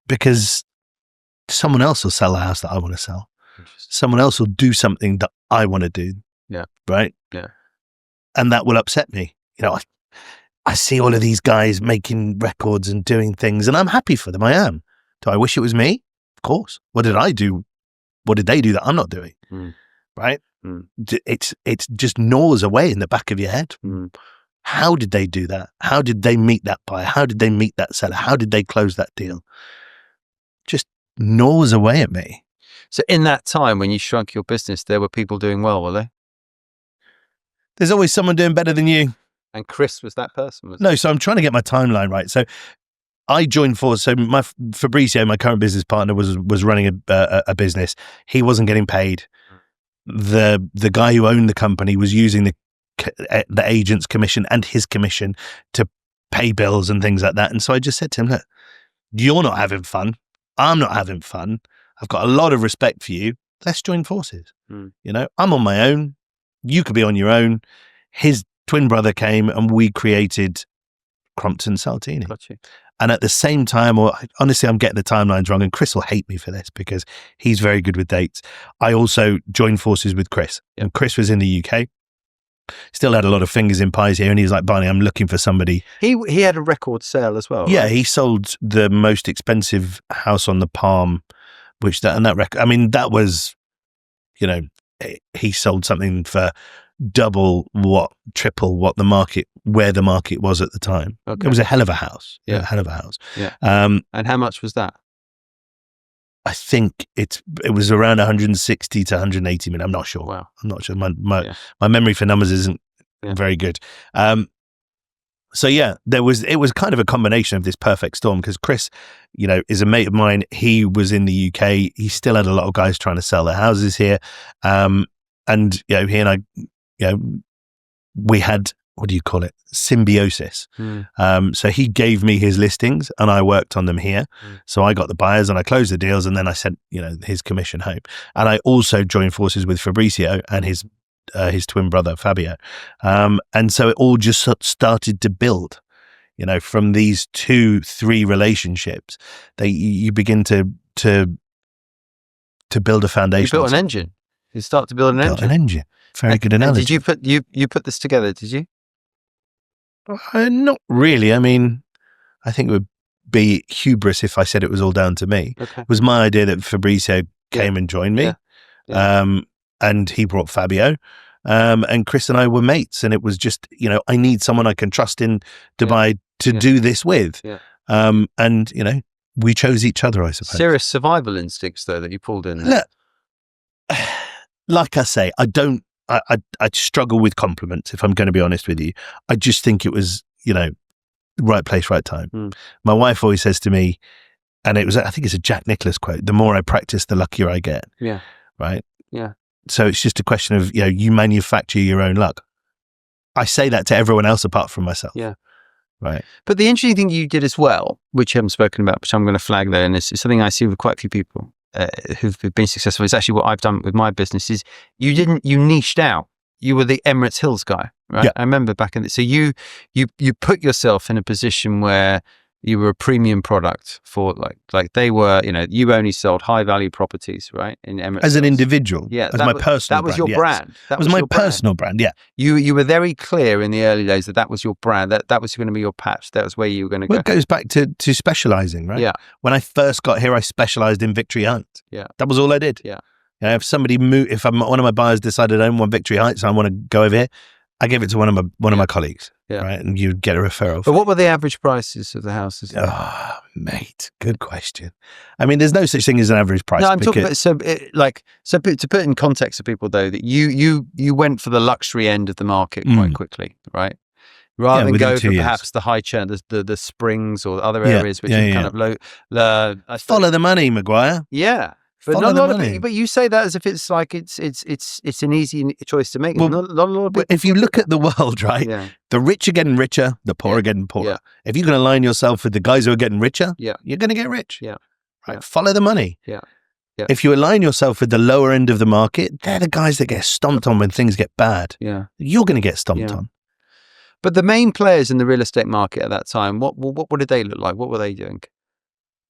because someone else will sell a house that I want to sell. Someone else will do something that I want to do. Yeah. Right? Yeah. And that will upset me. I see all of these guys making records and doing things, and I'm happy for them. I am. Do I wish it was me? Of course. What did I do? What did they do that I'm not doing? Right? It's just gnaws away in the back of your head. How did they do that? How did they meet that buyer? How did they meet that seller? How did they close that deal? Just gnaws away at me. So in that time when you shrunk your business, there were people doing well, were they? There's always someone doing better than you. And Chris was that person? No, so I'm trying to get my timeline right. So I joined forces. So Fabrizio, my current business partner, was running a business. He wasn't getting paid. The guy who owned the company was using the agent's commission and his commission to pay bills and things like that. And so I just said to him, look, you're not having fun. I'm not having fun. I've got a lot of respect for you. Let's join forces. I'm on my own. You could be on your own. His twin brother came and we created Crompton Saltini. Got you. And at the same time, or honestly, I'm getting the timelines wrong, and Chris will hate me for this because he's very good with dates. I also joined forces with Chris, and Chris was in the UK. Still had a lot of fingers in pies here, and he was like, Barney, I'm looking for somebody. He had a record sale as well. Yeah, right? He sold the most expensive house on the Palm, that record. I mean, that was, he sold something for double triple where the market was at the time. Okay. It was a hell of a house. Yeah. A hell of a house. Yeah. And how much was that? I think it was around 160 to 180 million. I'm not sure. Wow. I'm not sure. My memory for numbers isn't very good. So yeah, it was kind of a combination of this perfect storm, because Chris, is a mate of mine. He was in the UK. He still had a lot of guys trying to sell their houses here. And he and I, we had, what do you call it? Symbiosis. So he gave me his listings and I worked on them here. So I got the buyers and I closed the deals, and then I sent, his commission home. And I also joined forces with Fabrizio and his twin brother, Fabio. And so it all just started to build, from these 2-3 relationships, you begin to build a foundation. You built an engine. You start to build an engine. Very good analogy. Did you put this together? Did you? Not really. I mean, I think it would be hubris if I said it was all down to me. Okay. It was my idea that Fabrizio came and joined me. And he brought Fabio. And Chris and I were mates, and it was just, I need someone I can trust in Dubai to do this with. And, we chose each other, I suppose. Serious survival instincts, though, that you pulled in there. Look, like I say, I struggle with compliments, if I'm going to be honest with you. I just think it was, right place, right time. My wife always says to me, and I think it's a Jack Nicklaus quote, the more I practice, the luckier I get. Yeah. Right? Yeah. So it's just a question of, you manufacture your own luck. I say that to everyone else apart from myself. Yeah. Right. But the interesting thing you did as well, which I haven't spoken about, which I'm going to flag there, and it's something I see with quite a few people who've been successful. It's actually what I've done with my business is you niched out. You were the Emirates Hills guy, right? Yeah. I remember back in so you put yourself in a position where you were a premium product for like they were, you only sold high value properties, right? In Emirates as an Hills. individual. Yeah. As my personal brand. That was your brand. That was my personal brand. Yeah. You were very clear in the early days that was your brand, that was going to be your patch. That was where you were going to go. Well, it goes back to specializing, right? Yeah. When I first got here, I specialized in Victory Heights. Yeah. That was all I did. Yeah. If somebody if one of my buyers decided I don't want Victory Heights, I want to go over here, I gave it to one of my colleagues. Yeah. Right. And you'd get a referral. But what were the average prices of the houses? Oh, mate, good question. I mean, there's no such thing as an average price. No, I'm talking about, to put it in context for people though, that you went for the luxury end of the market quite quickly, right? Rather than go for perhaps the high churn, the Springs or other areas which are kind of low. Follow the money, McGuire. Yeah. But not a lot of people, but you say that as if it's like it's an easy choice to make. Well, not a lot of people. If you look at the world, right, the rich are getting richer, the poor are getting poorer. Yeah. If you can align yourself with the guys who are getting richer, you're going to get rich. Yeah. Right. Follow the money. Yeah. If you align yourself with the lower end of the market, they're the guys that get stomped on when things get bad. Yeah. You're going to get stomped on. But the main players in the real estate market at that time, what did they look like? What were they doing?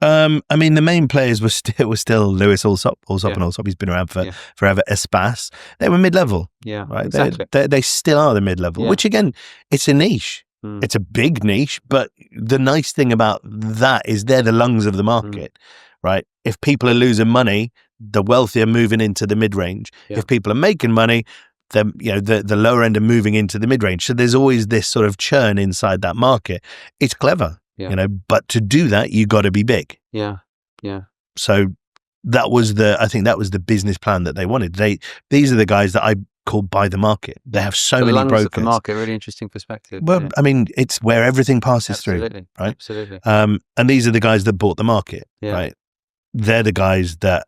I mean, the main players were still Lewis Allsop and Allsop. He's been around for forever. Espas, they were mid-level. Yeah, right. Exactly. They still are the mid-level, which again, it's a niche. It's a big niche, but the nice thing about that is they're the lungs of the market, right? If people are losing money, the wealthy are moving into the mid-range. If people are making money, then the lower end are moving into the mid-range. So there's always this sort of churn inside that market. It's clever. Yeah. But to do that, you got to be big. Yeah. Yeah. So I think that was the business plan that they wanted. These are the guys that I call buy the market. They have so many brokers. Of the market, really interesting perspective. Well, I mean, it's where everything passes through, right? Absolutely. And these are the guys that bought the market, right? They're the guys that,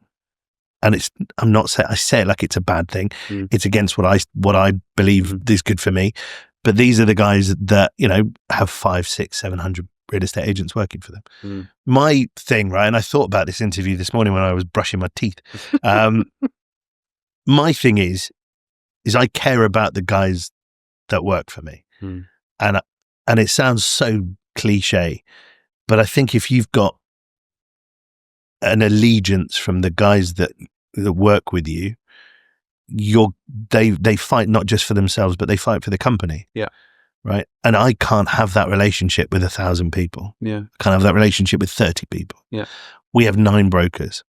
and I say it like it's a bad thing. It's against what I believe is good for me. But these are the guys that, have 500, 600, 700 real estate agents working for them. My thing, right, and I thought about this interview this morning when I was brushing my teeth. My thing is I care about the guys that work for me. And it sounds so cliche, but I think if you've got an allegiance from the guys that work with you, they fight not just for themselves, but they fight for the company. Yeah. Right. And I can't have that relationship with 1,000 people. Yeah. I can't have that relationship with 30 people. Yeah. We have 9 brokers.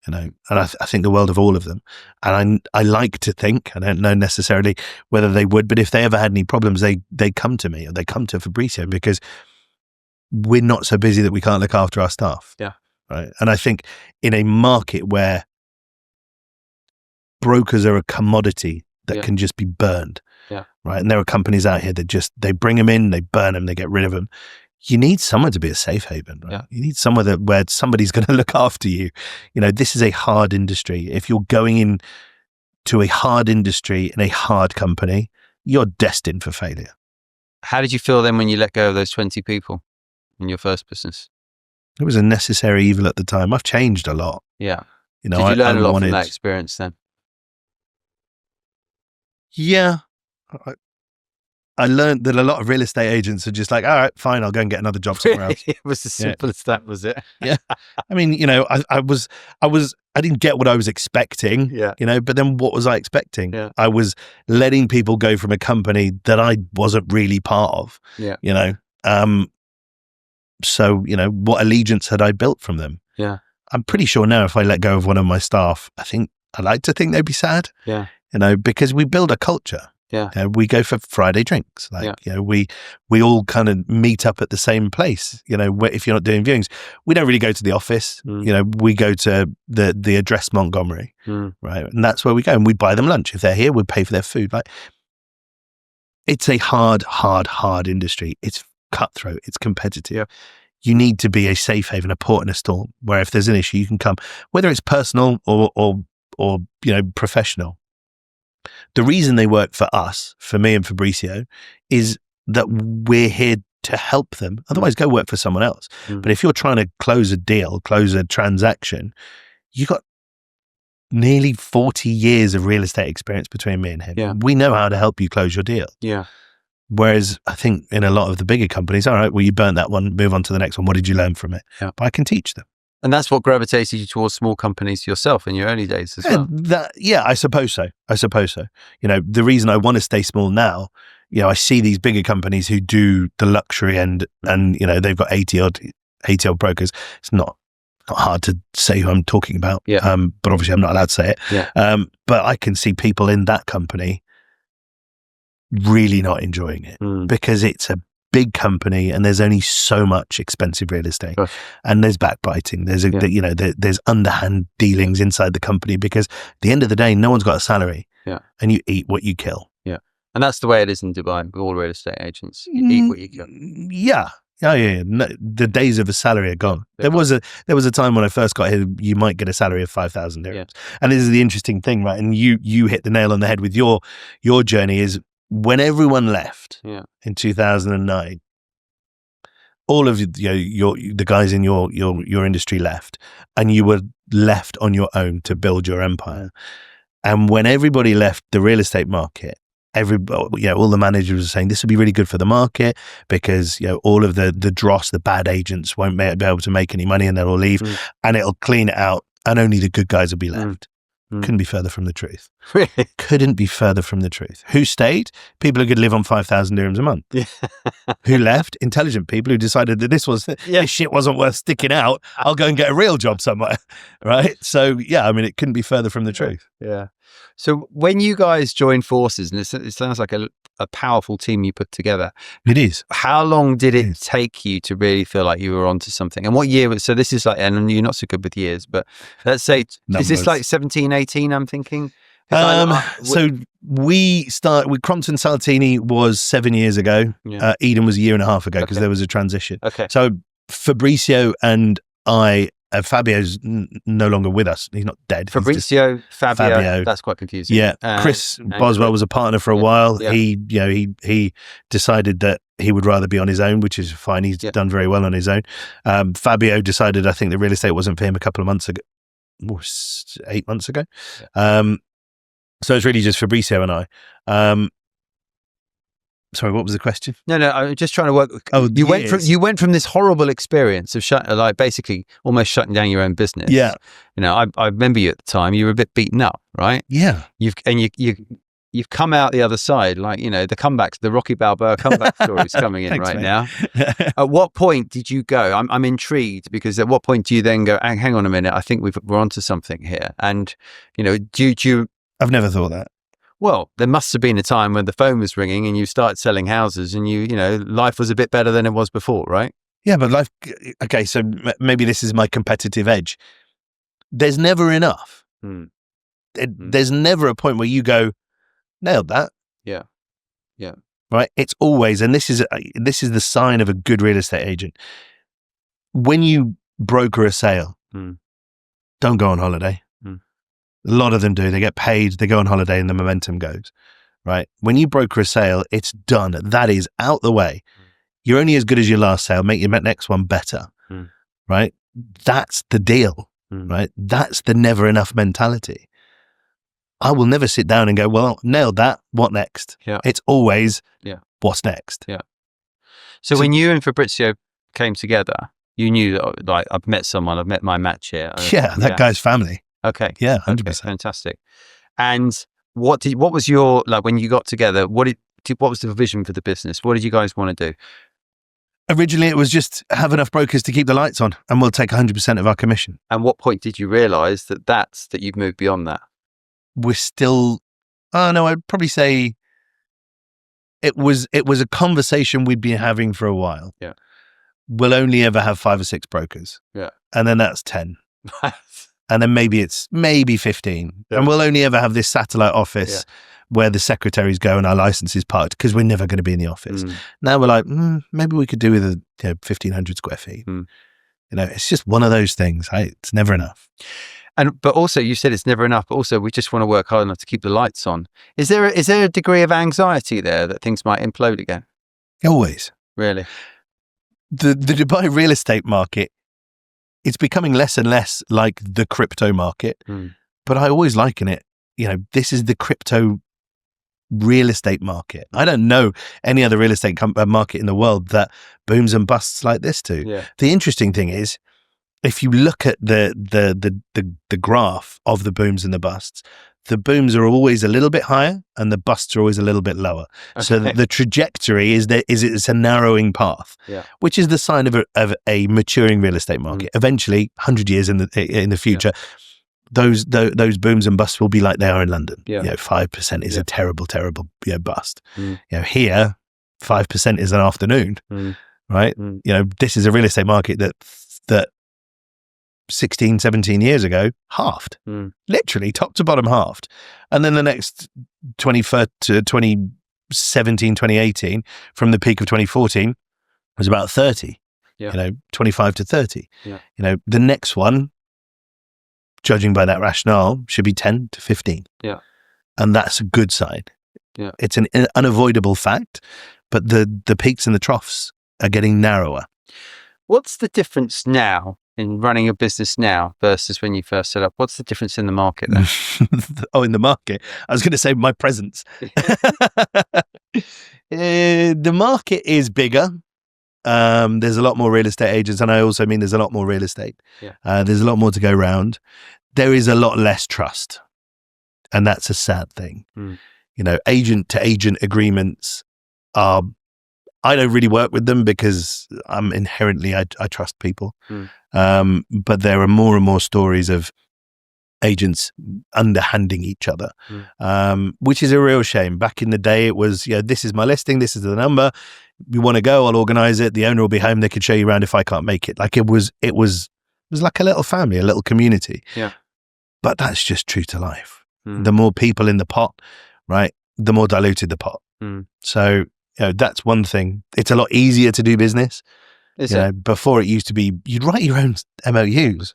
and I think the world of all of them. And I like to think, I don't know necessarily whether they would, but if they ever had any problems, they come to me, or they come to Fabrizio, because we're not so busy that we can't look after our staff. Yeah. Right. And I think in a market where brokers are a commodity that can just be burned. Yeah. Right. And there are companies out here that they bring them in, they burn them, they get rid of them. You need someone to be a safe haven, right? Yeah. You need somewhere where somebody's going to look after you. This is a hard industry. If you're going in to a hard industry in a hard company, you're destined for failure. How did you feel then when you let go of those 20 people in your first business? It was a necessary evil at the time. I've changed a lot. Yeah. Did you learn a lot from that experience then? Yeah. I learned that a lot of real estate agents are just like, all right, fine, I'll go and get another job somewhere else. It was as simple as that, was it? Yeah. I mean, I didn't get what I was expecting, but then what was I expecting? Yeah. I was letting people go from a company that I wasn't really part of, so, what allegiance had I built from them? Yeah. I'm pretty sure now if I let go of one of my staff, I like to think they'd be sad, because we build a culture. Yeah. We go for Friday drinks. We all kind of meet up at the same place. If you're not doing viewings, we don't really go to the office. We go to the address Montgomery, right? And that's where we go. And we buy them lunch. If they're here, we pay for their food. It's a hard industry. It's cutthroat. It's competitive. Yeah. You need to be a safe haven, a port in a storm, where if there's an issue, you can come, whether it's personal or professional. The reason they work for us, for me and Fabrizio, is that we're here to help them. Otherwise, go work for someone else. But if you're trying to close a deal, close a transaction, you got nearly 40 years of real estate experience between me and him. Yeah. We know how to help you close your deal. Yeah. Whereas I think in a lot of the bigger companies, all right, well, you burnt that one, move on to the next one. What did you learn from it? Yeah. But I can teach them. And that's what gravitated you towards small companies yourself in your early days as well. I suppose so. The reason I want to stay small now, I see these bigger companies who do the luxury and they've got 80 odd brokers. It's not hard to say who I'm talking about. Yeah. But obviously I'm not allowed to say it. Yeah. But I can see people in that company really not enjoying it because it's a big company and there's only so much expensive real estate. Sure. And there's backbiting. There's there's underhand dealings inside the company because at the end of the day, no one's got a salary. Yeah. And you eat what you kill. Yeah. And that's the way it is in Dubai with all real estate agents. You eat what you kill. Yeah. No, the days of a salary are gone. There was a time when I first got here, you might get a salary of 5,000 dirhams. Yeah. And this is the interesting thing, right? And you hit the nail on the head with your journey is when everyone left in 2009, all of the guys in your industry left, and you were left on your own to build your empire. And when everybody left the real estate market, all the managers were saying this would be really good for the market because all of the dross, the bad agents won't be able to make any money and they'll all leave, and it'll clean it out, and only the good guys will be left. Couldn't be further from the truth. Really? Couldn't be further from the truth. Who stayed? People who could live on 5,000 dirhams a month. Yeah. Who left? Intelligent people who decided that this shit wasn't worth sticking out. I'll go and get a real job somewhere. Right? So it couldn't be further from the truth. Yeah. So when you guys joined forces, and it sounds like a powerful team you put together. It is. How long did it take you to really feel like you were onto something? And what year so this is like, and you're not so good with years, but let's say, Numbers. Is this like 17, 18, I'm thinking? So we start with Crompton Saltini was 7 years ago. Yeah. Eden was a year and a half ago because there was a transition. Okay. So Fabrizio and Fabio's no longer with us. He's not dead. Fabrizio, Fabio. That's quite confusing. Yeah. Chris Boswell was a partner for a while. Yeah. He decided that he would rather be on his own, which is fine. He's done very well on his own. Fabio decided, I think, that real estate wasn't for him a couple of months ago, 8 months ago. Yeah. So it's really just Fabrizio and I. Sorry, what was the question? No, I'm just trying to work. You went from this horrible experience of basically almost shutting down your own business. Yeah. I remember you at the time. You were a bit beaten up, right? Yeah. You you've come out the other side, like, the comebacks, the Rocky Balboa comeback stories coming in. Thanks, right mate. now. At what point did you go? I'm intrigued, because at what point do you then go, hang on a minute, I think we're onto something here? And, do you, I've never thought that. well, there must have been a time when the phone was ringing and you started selling houses and life was a bit better than it was before, right? Yeah, but life, okay, so maybe this is my competitive edge. There's never enough. There's never a point where you go, nailed that. Yeah. Yeah. Right? It's always, and this is the sign of a good real estate agent. When you broker a sale, don't go on holiday. A lot of them do. They get paid, they go on holiday, and the momentum goes, right? When you broker a sale, it's done. That is out the way. You're only as good as your last sale. Make your next one better, right? That's the deal, right? That's the never enough mentality. I will never sit down and go, well, nailed that. What next? Yeah. It's always, what's next? Yeah. So when you and Fabrizio came together, you knew that, like, I've met my match here. Yeah, that guy's family. Okay. Yeah, 100%. Okay, fantastic. And what was your, like, when you got together, what was the vision for the business? What did you guys want to do? Originally, it was just have enough brokers to keep the lights on, and we'll take 100% of our commission. And what point did you realize that you've moved beyond that? We're still, I'd probably say it was a conversation we'd been having for a while. Yeah. We'll only ever have 5 or 6 brokers. Yeah. And then that's 10. And then maybe it's 15. Yeah. And we'll only ever have this satellite office where the secretaries go and our license is parked, because we're never going to be in the office. Now we're like, maybe we could do with 1,500 square feet. It's just one of those things, right? It's never enough. But also, you said it's never enough, but also we just want to work hard enough to keep the lights on. Is there a degree of anxiety there that things might implode again? Always. Really? The Dubai real estate market, it's becoming less and less like the crypto market, but I always liken it, this is the crypto real estate market. I don't know any other real estate market in the world that booms and busts like this too. Yeah. The interesting thing is, if you look at the graph of the booms and the busts, the booms are always a little bit higher and the busts are always a little bit lower. Okay. So the trajectory it's a narrowing path, which is the sign of a maturing real estate market. Eventually, 100 years in the future, those booms and busts will be like they are in London. 5% is a terrible, terrible bust. Here, 5% is an afternoon, right? This is a real estate market that 16, 17 years ago, halved, literally top to bottom halved. And then the next 2017, 2018, from the peak of 2014 was about 30, 25 to 30. The next one, judging by that rationale, should be 10 to 15. Yeah. And that's a good sign. Yeah. It's an unavoidable fact, but the peaks and the troughs are getting narrower. What's the difference now in running a business now versus when you first set up? What's the difference in the market then? In the market. I was going to say my presence. The market is bigger. There's a lot more real estate agents, and I also mean there's a lot more real estate. Yeah. There's a lot more to go around. There is a lot less trust, and that's a sad thing. Agent to agent agreements are, I don't really work with them because I'm inherently, I trust people. But there are more and more stories of agents underhanding each other, which is a real shame. Back in the day, it was, this is my listing, this is the number. You want to go, I'll organize it. The owner will be home. They could show you around if I can't make it. Like it was like a little family, a little community. Yeah. But that's just true to life. The more people in the pot, right, the more diluted the pot. So, that's one thing. It's a lot easier to do business. Before it used to be, you'd write your own MOUs.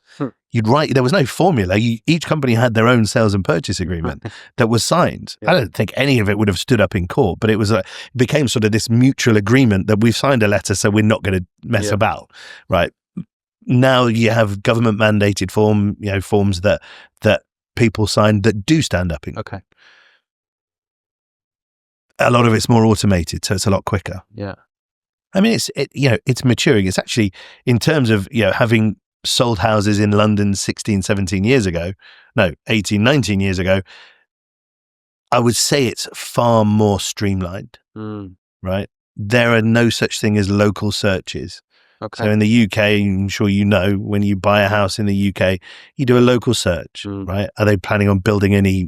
There was no formula. Each company had their own sales and purchase agreement that was signed. Yeah. I don't think any of it would have stood up in court, but it became sort of this mutual agreement that we've signed a letter, so we're not going to mess about, right? Now you have government mandated forms that people sign that do stand up in. Okay. A lot of it's more automated, so it's a lot quicker. Yeah. I mean, it's maturing. It's actually, in terms of, having sold houses in London 18, 19 years ago, I would say it's far more streamlined, right? There are no such thing as local searches. Okay. So in the UK, I'm sure you know, when you buy a house in the UK, you do a local search, right? Are they planning on building any,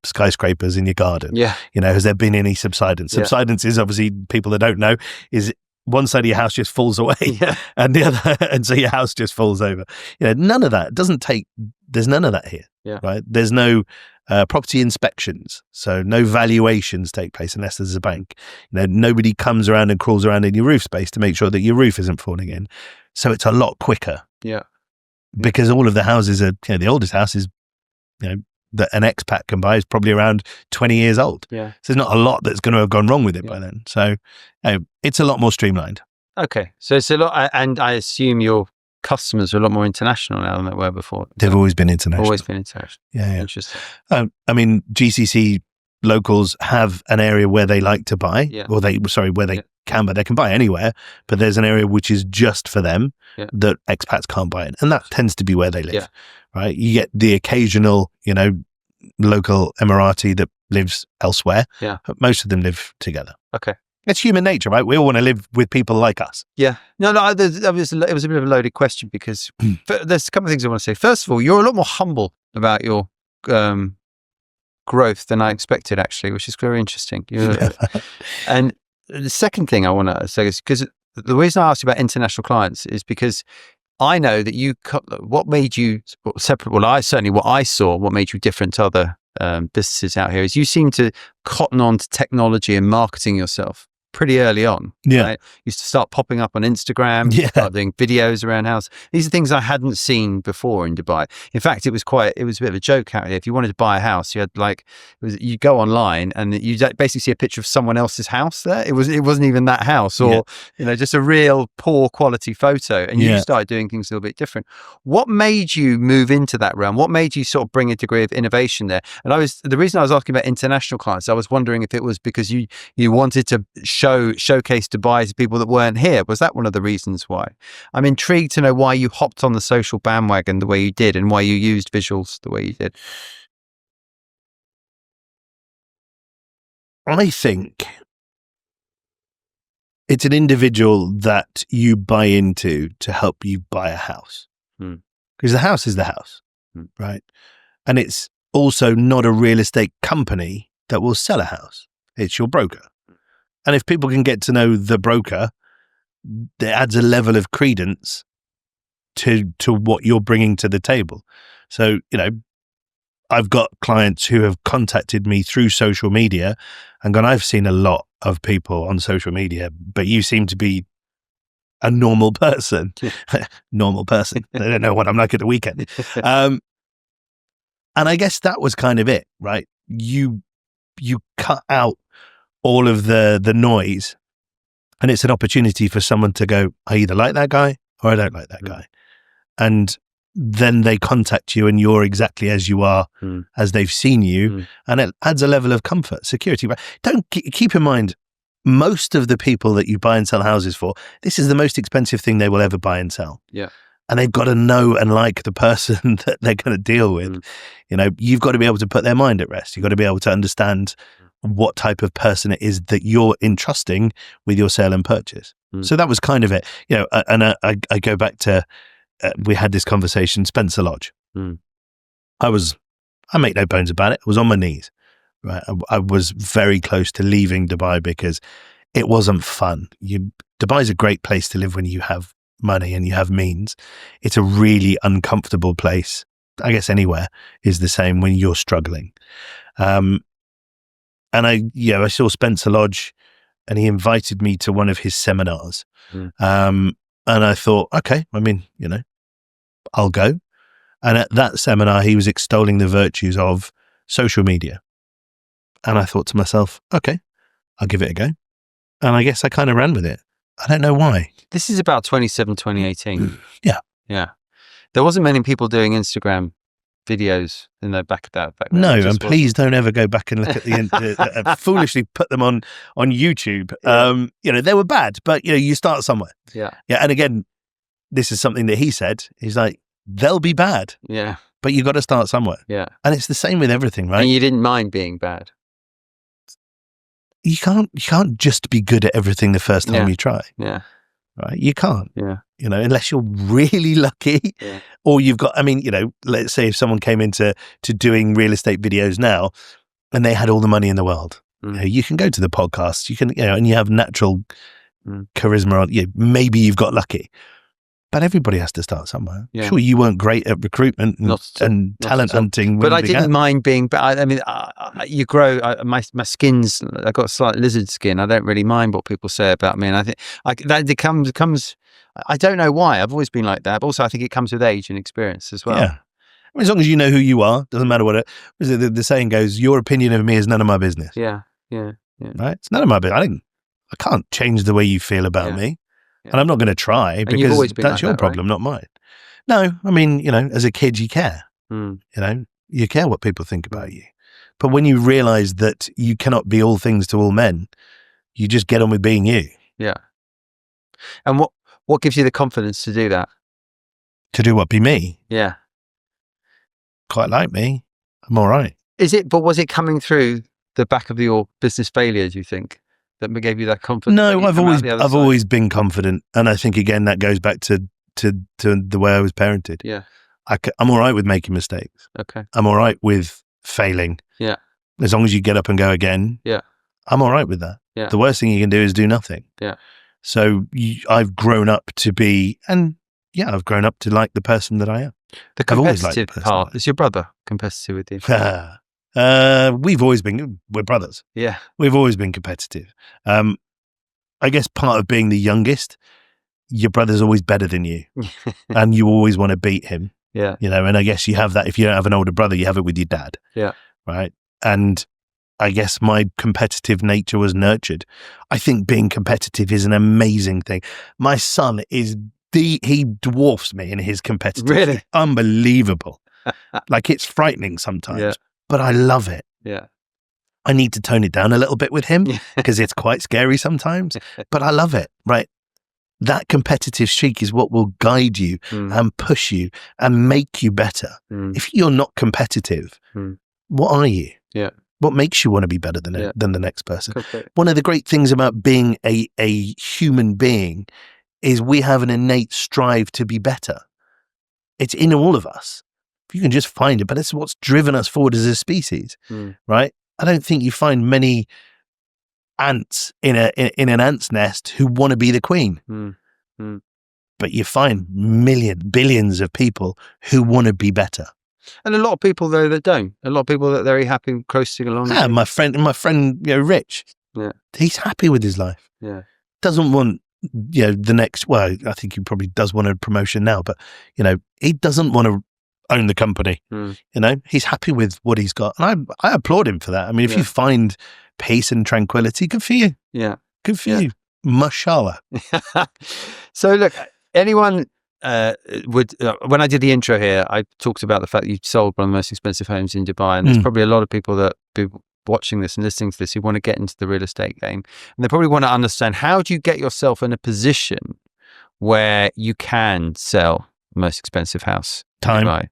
skyscrapers in your garden? Yeah. Has there been any subsidence? Subsidence is obviously, people that don't know, is one side of your house just falls away and the other, and so your house just falls over. None of that there's none of that here, right? There's no property inspections, so no valuations take place unless there's a bank. Nobody comes around and crawls around in your roof space to make sure that your roof isn't falling in. So it's a lot quicker. Yeah. Because all of the houses are, the oldest house is, that an expat can buy is probably around 20 years old. Yeah. So there's not a lot that's going to have gone wrong with it by then. So it's a lot more streamlined. Okay. So it's a lot, and I assume your customers are a lot more international now than they were before. They've always been international. Always been international. Yeah. Interesting. GCC locals have an area where they like to buy, or where they can, but they can buy anywhere. But there's an area which is just for them that expats can't buy in, and that tends to be where they live. Right? You get the occasional, local Emirati that lives elsewhere. Yeah. But most of them live together. Okay. It's human nature, right? We all want to live with people like us. Yeah. No, it was a bit of a loaded question because there's a couple of things I want to say. First of all, you're a lot more humble about your growth than I expected, actually, which is very interesting. And the second thing I want to say is because the reason I asked you about international clients is because I know that what made you separate, what I saw, what made you different to other businesses out here is you seem to cotton on to technology and marketing yourself pretty early on. Yeah. Right? Used to start popping up on Instagram, start doing videos around house. These are things I hadn't seen before in Dubai. In fact, it was a bit of a joke out here. If you wanted to buy a house, you had you go online and you basically see a picture of someone else's house there. It wasn't even that house, or just a real poor quality photo. And you started doing things a little bit different. What made you move into that realm? What made you sort of bring a degree of innovation there? And the reason I was asking about international clients, I was wondering if it was because you wanted to showcase Dubai to people that weren't here. Was that one of the reasons why? I'm intrigued to know why you hopped on the social bandwagon the way you did and why you used visuals the way you did. I think it's an individual that you buy into to help you buy a house. Because the house is the house, right? And it's also not a real estate company that will sell a house. It's your broker. And if people can get to know the broker, it adds a level of credence to what you're bringing to the table. So, I've got clients who have contacted me through social media and gone, I've seen a lot of people on social media, but you seem to be a normal person. Normal person. They don't know what I'm like at the weekend. And I guess that was kind of it, right? You cut out all of the noise, and it's an opportunity for someone to go, I either like that guy or I don't like that guy. And then they contact you and you're exactly as you are, as they've seen you. And it adds a level of comfort, security. But don't keep in mind, most of the people that you buy and sell houses for, this is the most expensive thing they will ever buy and sell. Yeah. And they've got to know and like the person that they're going to deal with. You've got to be able to put their mind at rest. You've got to be able to understand what type of person it is that you're entrusting with your sale and purchase. So that was kind of it, and I go back to, we had this conversation, Spencer Lodge. I make no bones about it. I was on my knees, right? I was very close to leaving Dubai because it wasn't fun. Dubai is a great place to live when you have money and you have means. It's a really uncomfortable place. I guess anywhere is the same when you're struggling. And I saw Spencer Lodge and he invited me to one of his seminars. And I thought, okay, I'll go. And at that seminar, he was extolling the virtues of social media. And I thought to myself, okay, I'll give it a go. And I guess I kind of ran with it. I don't know why. This is about 2018. Yeah. Yeah. There wasn't many people doing Instagram videos in the back then. No, and please don't ever go back and look at the foolishly put them on YouTube. They were bad, but you start somewhere. Yeah. And again, this is something that he said. He's like, they'll be bad. Yeah. But you got to start somewhere. Yeah. And it's the same with everything, right? And you didn't mind being bad. you can't just be good at everything the first time you try. Yeah. Right? You can't. Yeah. Unless you're really lucky, or you've got. Let's say if someone came into doing real estate videos now, and they had all the money in the world, you can go to the podcast. You can, and you have natural charisma. Maybe you've got lucky, but everybody has to start somewhere. Yeah. Sure, you weren't great at recruitment and talent hunting, but I didn't mind being. But you grow. My skin's. I've got a slight lizard skin. I don't really mind what people say about me, and I think that it comes. I don't know why. I've always been like that. But also, I think it comes with age and experience as well. Yeah. As long as you know who you are, doesn't matter what the saying goes. Your opinion of me is none of my business. Yeah. Right. It's none of my business. I can't change the way you feel about me. And I'm not going to try because that's your problem, not mine. No, as a kid, you care. You care what people think about you. But when you realize that you cannot be all things to all men, you just get on with being you. Yeah. And what gives you the confidence to do that? To do what? Be me? Yeah. Quite like me. I'm all right. But was it coming through the back of your business failure, do you think? That gave you that confidence? No, I've always been confident, and I think again that goes back to the way I was parented. Yeah, I'm all right with making mistakes. Okay, I'm all right with failing. Yeah, as long as you get up and go again. Yeah, I'm all right with that. Yeah, the worst thing you can do is do nothing. Yeah, so I've grown up to be, and I've grown up to like the person that I am. The competitive part is your brother competitive with you? We're brothers. Yeah. We've always been competitive. I guess part of being the youngest, your brother's always better than you and you always want to beat him. Yeah. And I guess you have that. If you don't have an older brother, you have it with your dad. Yeah. Right. And I guess my competitive nature was nurtured. I think being competitive is an amazing thing. My son he dwarfs me in his competitive. Really? Unbelievable. Like it's frightening sometimes, but I love it. Yeah. I need to tone it down a little bit with him because it's quite scary sometimes, but I love it. Right. That competitive streak is what will guide you and push you and make you better. If you're not competitive, what are you? Yeah. What makes you want to be better than the next person? Okay. One of the great things about being a human being is we have an innate strive to be better. It's in all of us. If you can just find it, but it's what's driven us forward as a species, right? I don't think you find many ants in an ant's nest who want to be the queen. But you find billions of people who want to be better. And a lot of people though that don't. A lot of people that are very happy coasting along. Yeah, my friend, Rich. Yeah, he's happy with his life. Yeah, doesn't want the next. Well, I think he probably does want a promotion now, but he doesn't want to own the company. He's happy with what he's got, and I applaud him for that. I mean, if you find peace and tranquility, good for you. Yeah, good for you. Mashallah. So look, anyone. When I did the intro here, I talked about the fact that you sold one of the most expensive homes in Dubai, and there's probably a lot of people that be watching this and listening to this who want to get into the real estate game, and they probably want to understand, how do you get yourself in a position where you can sell the most expensive house? Time. Right.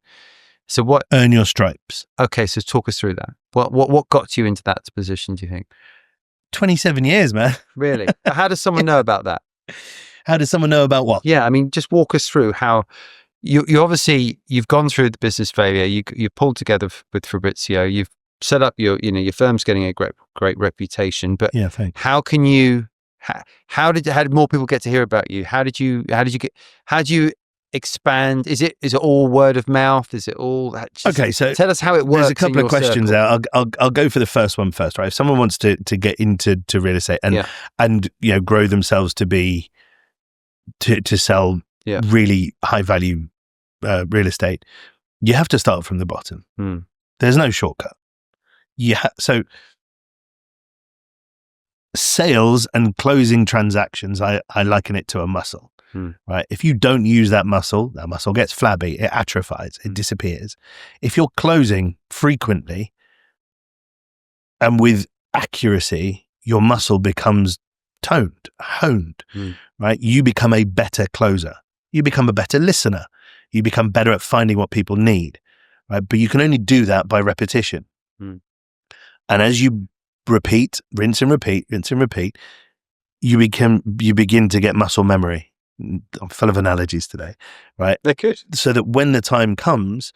So what? Earn your stripes. Okay, so talk us through that. What got you into that position, do you think? 27 years, man. Really? How does someone know about that? How does someone know about what? Yeah, I mean, just walk us through how you obviously you've gone through the business failure. You pulled together with Fabrizio. You've set up your your firm's getting a great reputation. But how can you? How did more people get to hear about you? How do you expand? Is it all word of mouth? Is it all? Okay, so tell us how it works. There's a couple of questions there. I'll go for the first one first, right? If someone wants to get into real estate and grow themselves to be to sell really high value real estate, you have to start from the bottom. There's no shortcut. So sales and closing transactions, I liken it to a muscle. Right? If you don't use that muscle gets flabby, it atrophies, it disappears. If you're closing frequently and with accuracy, your muscle becomes honed, right? You become a better closer. You become a better listener. You become better at finding what people need, right? But you can only do that by repetition. And as you repeat, rinse and repeat, you begin to get muscle memory. I'm full of analogies today, right? They're good. So that when the time comes,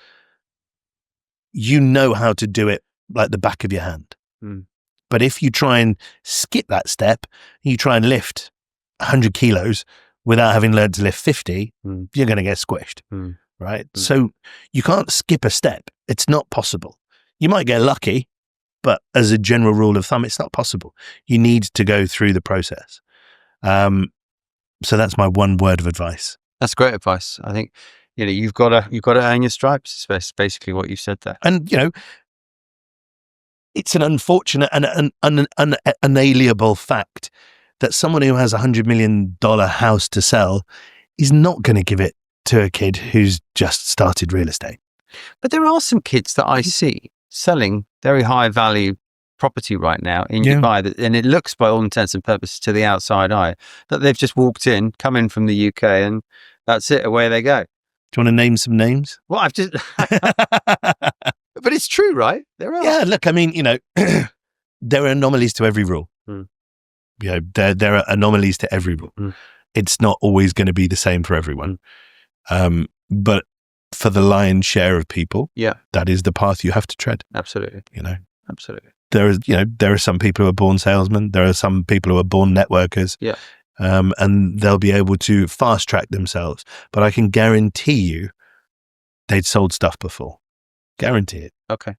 you know how to do it like the back of your hand. But if you try and skip that step, you try and lift 100 kilos without having learned to lift 50, you're going to get squished, right? So you can't skip a step. It's not possible. You might get lucky, but as a general rule of thumb, it's not possible. You need to go through the process. So that's my one word of advice. That's great advice. I think, you've got to earn your stripes. It's basically what you said there. And, it's an unfortunate and an unalienable fact that someone who has $100 million house to sell is not going to give it to a kid who's just started real estate. But there are some kids that I see selling very high value property right now in Dubai, and it looks, by all intents and purposes, to the outside eye, that they've just walked in, come in from the UK, and that's it, away they go. Do you want to name some names? Well, I've just... But it's true, right? There are. Yeah, look, I mean, there are anomalies to every rule. There are anomalies to every rule. It's not always going to be the same for everyone. But for the lion's share of people, that is the path you have to tread. Absolutely. Absolutely. There are some people who are born salesmen. There are some people who are born networkers. Yeah. And they'll be able to fast track themselves. But I can guarantee you they'd sold stuff before. Guarantee it. Okay.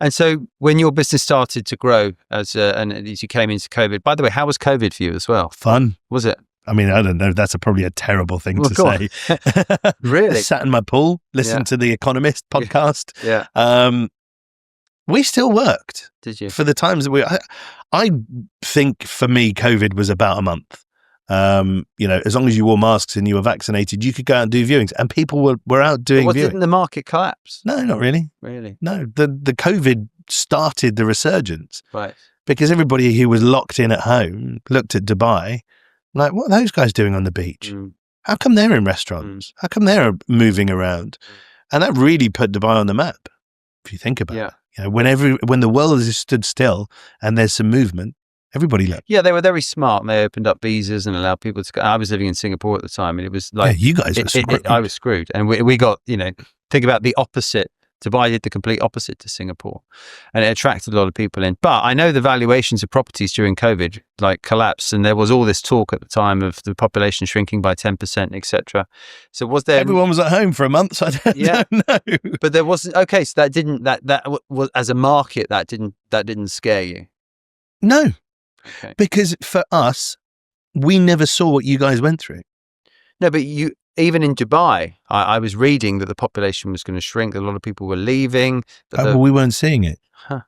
And so when your business started to grow and as you came into COVID, by the way, how was COVID for you as well? Fun. Was it? I mean, I don't know. That's probably a terrible thing to say. Really? Sat in my pool, listened to the Economist podcast. Yeah. We still worked. Did you? For the times that I think for me, COVID was about a month. As long as you wore masks and you were vaccinated, you could go out and do viewings, and people were out doing viewings. Didn't the market collapse? No, not really. Really? No, the COVID started the resurgence. Right. Because everybody who was locked in at home looked at Dubai like, what are those guys doing on the beach? How come they're in restaurants? How come they're moving around? And that really put Dubai on the map, if you think about it. When the world is stood still and there's some movement, everybody left. Yeah, they were very smart, and they opened up visas and allowed people to go. I was living in Singapore at the time, and it was like... you guys were screwed. I was screwed. And we got, think about the opposite. Dubai did the complete opposite to Singapore, and it attracted a lot of people in. But I know the valuations of properties during COVID collapsed, and there was all this talk at the time of the population shrinking by 10%, etc. So was there... Everyone was at home for a month, so I don't know. But there wasn't... Okay, so that was, as a market, that didn't scare you? No. Okay. Because for us, we never saw what you guys went through. No, but even in Dubai, I was reading that the population was going to shrink. A lot of people were leaving. But we weren't seeing it. Huh.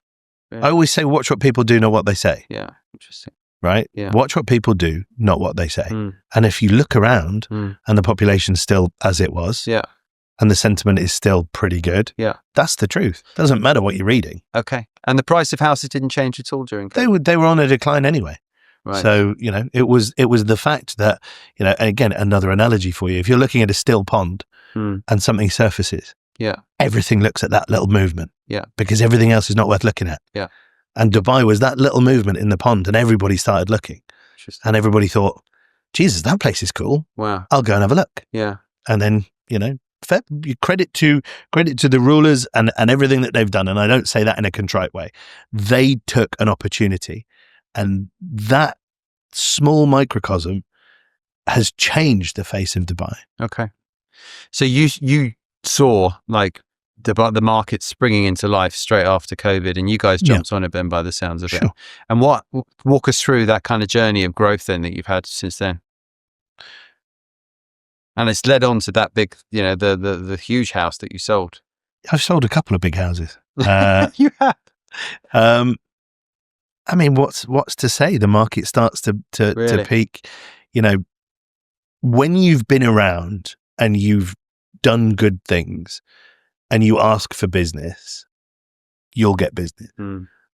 Really? I always say, watch what people do, not what they say. Yeah, interesting. Right? Yeah. Watch what people do, not what they say. And if you look around and the population's still as it was, and the sentiment is still pretty good, that's the truth. Doesn't matter what you're reading. Okay. And the price of houses didn't change at all during COVID? They were on a decline anyway. Right. So, it was the fact that, and again, another analogy for you. If you're looking at a still pond and something surfaces, everything looks at that little movement. Yeah. Because everything else is not worth looking at. Yeah. And Dubai was that little movement in the pond, and everybody started looking. And everybody thought, Jesus, that place is cool. Wow. I'll go and have a look. Yeah. And then, credit to the rulers and everything that they've done. And I don't say that in a contrite way. They took an opportunity, and that small microcosm has changed the face of Dubai. Okay. So you saw the market springing into life straight after COVID, and you guys jumped on it then by the sounds of it. And walk us through that kind of journey of growth then that you've had since then. And it's led on to that big, the huge house that you sold. I've sold a couple of big houses. You have. I mean, what's to say? The market starts to peak. When you've been around and you've done good things and you ask for business, you'll get business,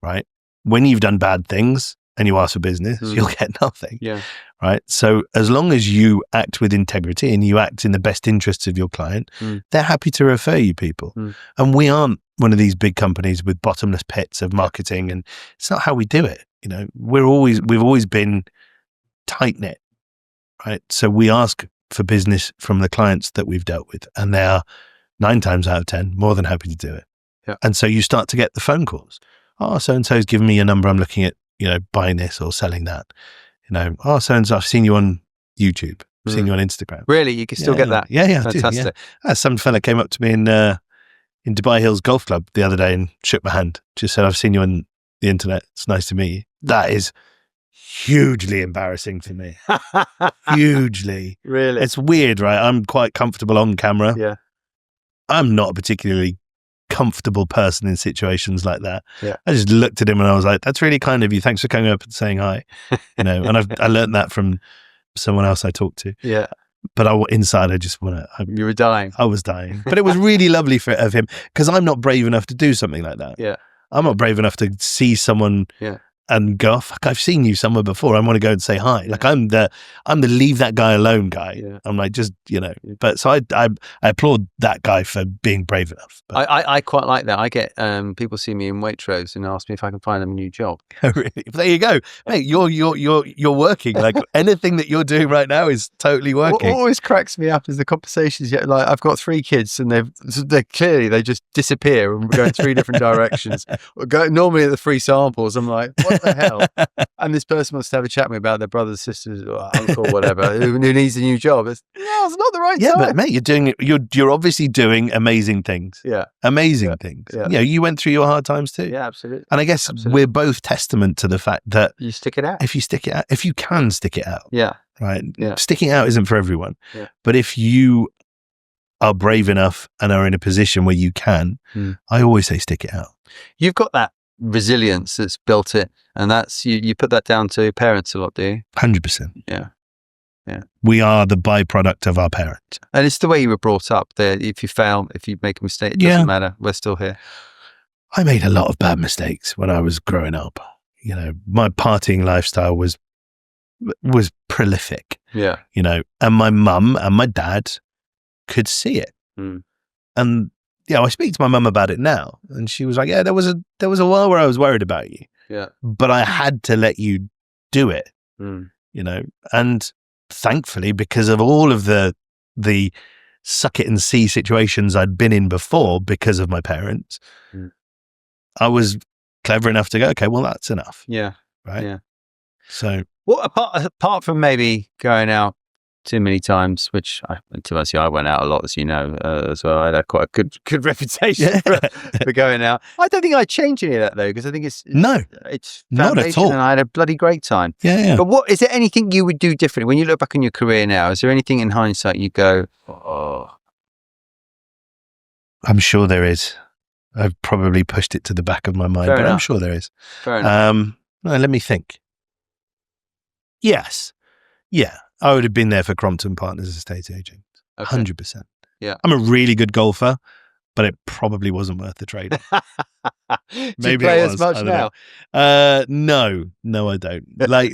right? When you've done bad things and you ask for business, you'll get nothing. Yeah. Right. So as long as you act with integrity and you act in the best interests of your client, they're happy to refer you people. And we aren't one of these big companies with bottomless pits of marketing, and it's not how we do it. You know, we've always been tight knit, right? So we ask for business from the clients that we've dealt with, and they are 9 times out of 10 more than happy to do it. Yeah. And so you start to get the phone calls. Oh, so and so's given me your number. I'm looking at, you know, buying this or selling that. You know, oh, so and so, I've seen you on YouTube. I've seen you on Instagram. Really, you can still get that? Yeah, Fantastic. Some fella came up to me in Dubai Hills Golf Club the other day and shook my hand. Just said, "I've seen you on the internet. It's nice to meet you." That is hugely embarrassing for me. Hugely. Really? It's weird, right? I'm quite comfortable on camera. Yeah. I'm not a particularly comfortable person in situations like that. Yeah. I just looked at him and I was like, "That's really kind of you. Thanks for coming up and saying hi." You know, and I learned that from someone else I talked to. Yeah. But inside, I just want to. You were dying. I was dying. But it was really lovely of him, because I'm not brave enough to do something like that. Yeah. I'm not brave enough to see someone and go, "Oh, fuck, I've seen you somewhere before. I want to go and say hi." Like I'm the leave that guy alone guy. Yeah. I'm like, just, you know, but so I applaud that guy for being brave enough. But I quite like that. I get people see me in Waitrose and ask me if I can find them a new job. really, there you go, mate. You're working. Like anything that you're doing right now is totally working. What always cracks me up is the conversations. Like I've got 3 kids, and they clearly they just disappear and go in 3 different directions. Normally at the free samples, I'm like, what the hell? And this person wants to have a chat with me about their brothers, sisters, or uncle, or whatever, who needs a new job. It's not the right time. But mate, you're obviously doing amazing things. Yeah. Amazing things. Yeah. You know, you went through your hard times too. Yeah, absolutely. And I guess we're both testament to the fact that you stick it out. If you can stick it out. Yeah. Right. Yeah. Sticking out isn't for everyone. Yeah. But if you are brave enough and are in a position where you can, I always say stick it out. You've got that resilience that's built it, and that's you put that down to your parents a lot, do you? 100%. Yeah. We are the byproduct of our parents. And it's the way you were brought up. That if you fail, if you make a mistake, it doesn't matter. We're still here. I made a lot of bad mistakes when I was growing up. You know, my partying lifestyle was prolific. Yeah. You know, and my mum and my dad could see it. And I speak to my mum about it now, and she was like, "Yeah, there was a while where I was worried about you. Yeah. But I had to let you do it." You know, and thankfully, because of all of the suck it and see situations I'd been in before because of my parents, I was clever enough to go, okay, well, that's enough. Yeah. Right. Yeah. So, well, apart from maybe going out too many times, which I went out a lot, as you know, as well. I had quite a good reputation for going out. I don't think I'd change any of that though, because I think it's not at all. And I had a bloody great time. Yeah. But is there anything you would do differently when you look back on your career now? Is there anything in hindsight you go, oh? I'm sure there is. I've probably pushed it to the back of my mind, but I'm sure there is. Fair enough. Let me think. Yes. Yeah. I would have been there for Crompton Partners estate agent. 100%. Yeah. I'm a really good golfer, but it probably wasn't worth the trade. Maybe do you play as much now? No, I don't. Like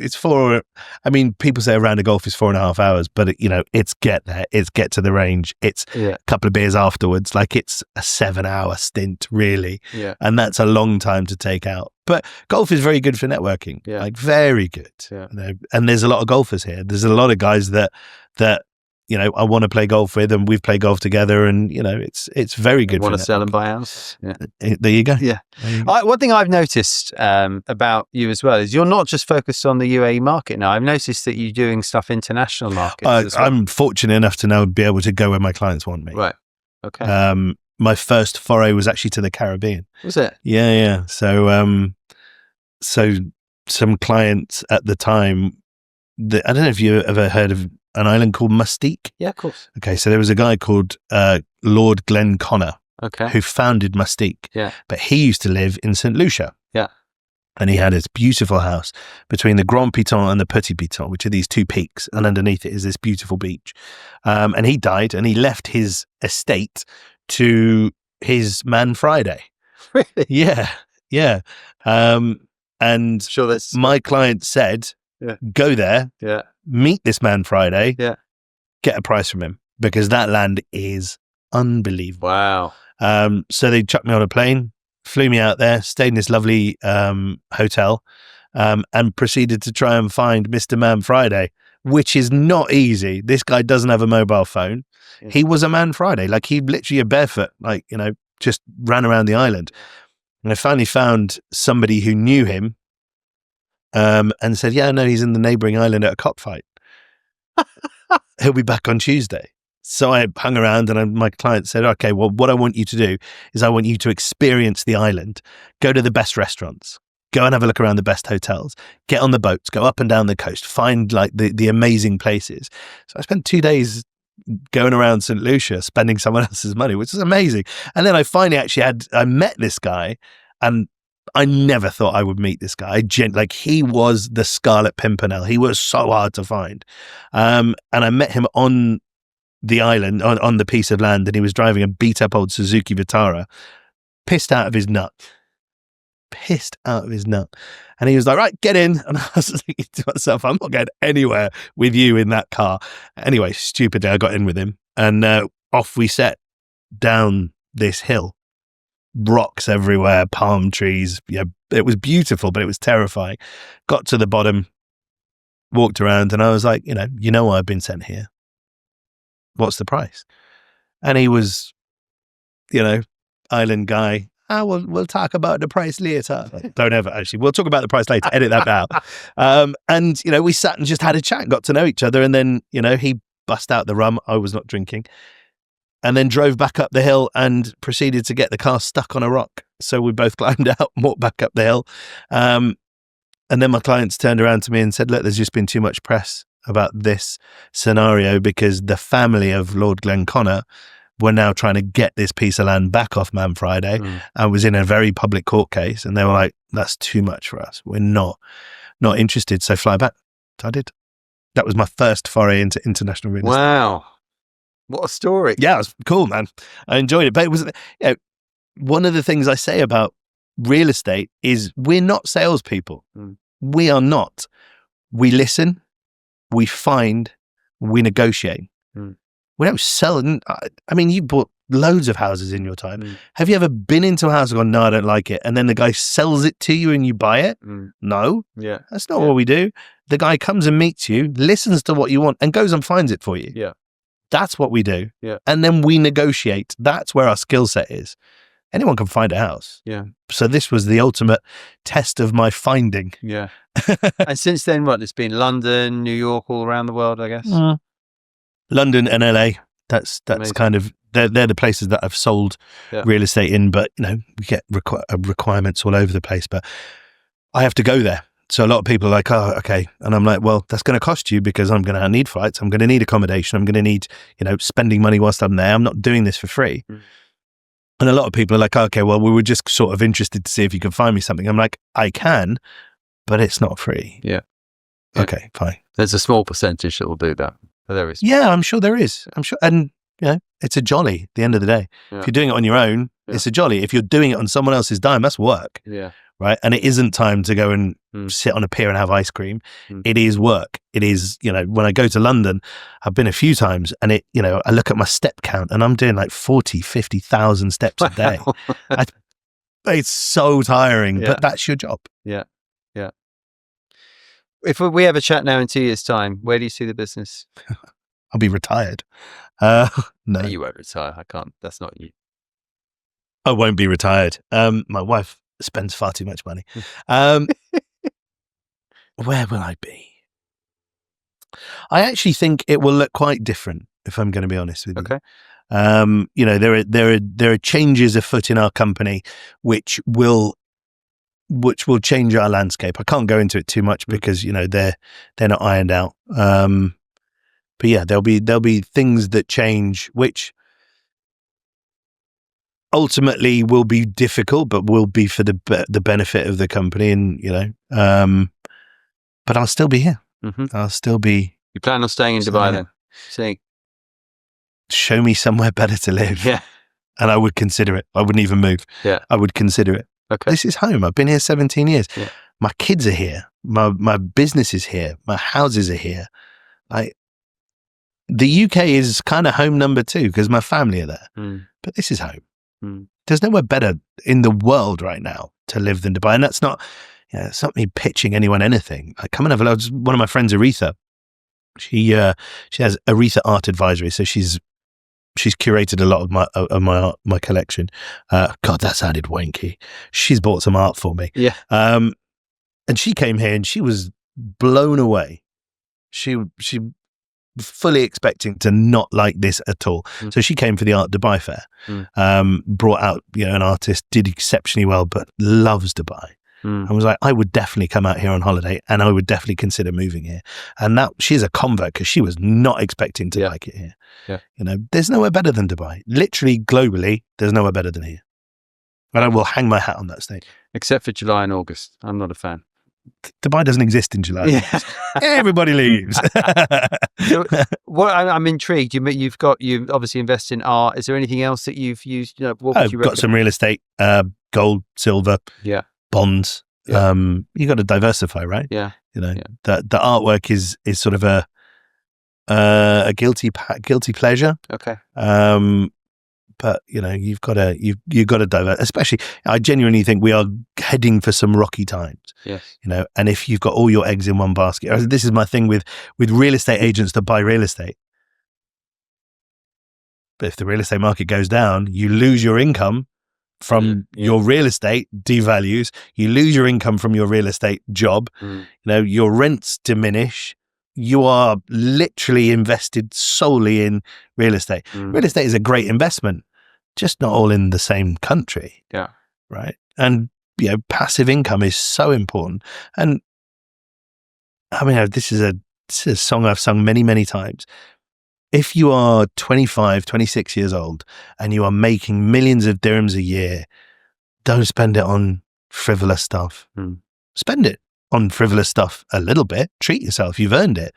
people say a round of golf is 4.5 hours, but it's get there, it's get to the range, it's a couple of beers afterwards. Like it's a 7-hour stint, really. Yeah. And that's a long time to take out. But golf is very good for networking. Yeah. Like very good. Yeah. And there's a lot of golfers here. There's a lot of guys that I want to play golf with, and we've played golf together, and it's very good. Want to sell and buy houses? Yeah. There you go. Yeah. One thing I've noticed about you as well is you're not just focused on the UAE market now. I've noticed that you're doing stuff international markets. As well. I'm fortunate enough to now be able to go where my clients want me. Right. Okay. My first foray was actually to the Caribbean. Was it? Yeah. So some clients at the time, I don't know if you ever heard of an island called Mustique. Yeah, of course. Okay, so there was a guy called Lord Glenn Connor, who founded Mustique. Yeah. But he used to live in St. Lucia. Yeah. And he had this beautiful house between the Grand Piton and the Petit Piton, which are these two peaks, and underneath it is this beautiful beach. And he died, and he left his estate to his man Friday. Really? Yeah. And And Sure, that's my client said, Yeah. go there, yeah, meet this man Friday, yeah. get a price from him, because that land is unbelievable. Wow. So they chucked me on a plane, flew me out there, stayed in this lovely hotel, and proceeded to try and find Mr. Man Friday, which is not easy. This guy doesn't have a mobile phone. Yeah. He was a man Friday. Like, he literally barefoot, like, just ran around the island. And I finally found somebody who knew him, and said, yeah, no, he's in the neighboring island at a cockfight. He'll be back on Tuesday. So I hung around, and my client said, okay, well, what I want you to do is I want you to experience the island, go to the best restaurants, go and have a look around the best hotels, get on the boats, go up and down the coast, find like the amazing places. So I spent 2 days going around St. Lucia, spending someone else's money, which is amazing. And then I finally I met this guy, and I never thought I would meet this guy. He was the Scarlet Pimpernel. He was so hard to find. And I met him on the island, on the piece of land, and he was driving a beat up old Suzuki Vitara, pissed out of his nut. And he was like, right, get in. And I was thinking to myself, I'm not going anywhere with you in that car. Anyway, stupidly, I got in with him, and off we set down this hill. Rocks everywhere, palm trees. Yeah, it was beautiful, but it was terrifying. Got to the bottom, walked around, and I was like, you know why I've been sent here? What's the price? And he was, island guy. We'll talk about the price later. Don't ever, actually. We'll talk about the price later. Edit that out. And we sat and just had a chat, got to know each other, and then he bust out the rum. I was not drinking. And then drove back up the hill and proceeded to get the car stuck on a rock. So we both climbed out and walked back up the hill. And then my clients turned around to me and said, look, there's just been too much press about this scenario, because the family of Lord Glenconner were now trying to get this piece of land back off Man Friday, and was in a very public court case. And they were like, that's too much for us. We're not interested. So fly back. So I did. That was my first foray into international real estate. Wow. What a story. Yeah, it was cool, man. I enjoyed it. But it was, one of the things I say about real estate is we're not salespeople. We are not. We listen, we find, we negotiate. We don't sell. I mean, you bought loads of houses in your time. Have you ever been into a house and gone, no, I don't like it, and then the guy sells it to you and you buy it? No. Yeah. That's not what we do. The guy comes and meets you, listens to what you want, and goes and finds it for you. Yeah. That's what we do. Yeah. And then we negotiate. That's where our skill set is. Anyone can find a house. Yeah. So this was the ultimate test of my finding. Yeah. And since then, what? It's been London, New York, all around the world, I guess. London and LA. That's Amazing. kind of, they're the places that I've sold real estate in, but we get requirements all over the place, but I have to go there. So a lot of people are like, oh, okay. And I'm like, well, that's going to cost you, because I'm going to need flights. I'm going to need accommodation. I'm going to need, spending money whilst I'm there. I'm not doing this for free. And a lot of people are like, okay, well, we were just sort of interested to see if you could find me something. I'm like, I can, but it's not free. Yeah. Okay, fine. There's a small percentage that will do that. But there is. Yeah, I'm sure there is. I'm sure. And, it's a jolly at the end of the day. Yeah. If you're doing it on your own, it's a jolly. If you're doing it on someone else's dime, that's work. Yeah. Right. And it isn't time to go and sit on a pier and have ice cream. It is work. It is, when I go to London, I've been a few times, and I look at my step count and I'm doing like 40, 50,000 steps a day. It's so tiring, but that's your job. Yeah. Yeah. If we have a chat now in 2 years' time, where do you see the business? I'll be retired. No. You won't retire. I can't. That's not you. I won't be retired. My wife spends far too much money. Where will I be? I actually think it will look quite different, if I'm going to be honest with you. Okay. There are changes afoot in our company which will change our landscape. I can't go into it too much because they're not ironed out. But yeah, there'll be things that change, which ultimately will be difficult, but will be for the benefit of the company. And but I'll still be here. I'll still be. You plan on staying in Dubai then? Saying, show me somewhere better to live. Yeah. And I would consider it. I wouldn't even move. Yeah. I would consider it. Okay. This is home. I've been here 17 years. Yeah. My kids are here. My business is here. My houses are here. The UK is kind of home number 2 because my family are there. But this is home. There's nowhere better in the world right now to live than Dubai. And that's not, it's not me pitching anyone anything. Come and have a look. One of my friends, Aretha, she has Aretha Art Advisory. So she's curated a lot of my collection. God, that sounded wanky. She's bought some art for me. Yeah. And she came here and she was blown away. She fully expecting to not like this at all. So she came for the Art Dubai Fair, brought out, an artist, did exceptionally well, but loves Dubai. And was like, I would definitely come out here on holiday and I would definitely consider moving here. And that she's a convert because she was not expecting to like it here. Yeah. There's nowhere better than Dubai. Literally, globally, there's nowhere better than here. And I will hang my hat on that state. Except for July and August. I'm not a fan. Dubai doesn't exist in July. Yeah. Everybody leaves. So, I'm intrigued. You obviously invest in art. Is there anything else that you've used? What would you recommend? Got some real estate, gold, silver, bonds. Yeah. You got to diversify, right? Yeah. The artwork is sort of a guilty pleasure. Okay. But you've got to divert. Especially, I genuinely think we are heading for some rocky times. Yes. And if you've got all your eggs in one basket, this is my thing with real estate agents that buy real estate. But if the real estate market goes down, you lose your income from your real estate, devalues. You lose your income from your real estate job. Your rents diminish. You are literally invested solely in real estate. Real estate is a great investment, just not all in the same country. Yeah. Right. And, passive income is so important. And I mean, this is a song I've sung many, many times. If you are 25, 26 years old and you are making millions of dirhams a year, don't spend it on frivolous stuff. Spend it on frivolous stuff a little bit. Treat yourself. You've earned it.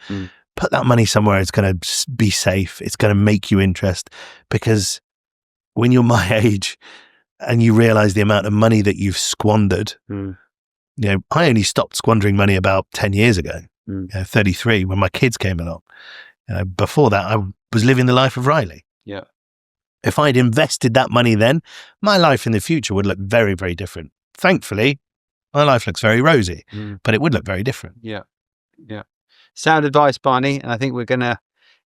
Put that money somewhere. It's going to be safe. It's going to make you interest, because when you're my age and you realize the amount of money that you've squandered, I only stopped squandering money about 10 years ago, 33, when my kids came along. Before that, I was living the life of Riley. Yeah. If I'd invested that money then, my life in the future would look very, very different. Thankfully, my life looks very rosy, but it would look very different. Yeah. Yeah. Sound advice, Barney. And I think we're going to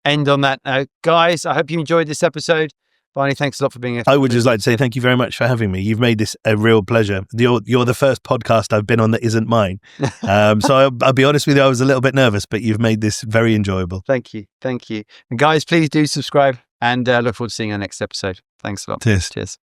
end on that note. Guys, I hope you enjoyed this episode. Barney, thanks a lot for being here. I would just like to say thank you very much for having me. You've made this a real pleasure. You're the first podcast I've been on that isn't mine. So I'll be honest with you, I was a little bit nervous, but you've made this very enjoyable. Thank you. Thank you. And guys, please do subscribe and look forward to seeing our next episode. Thanks a lot. Cheers. Cheers.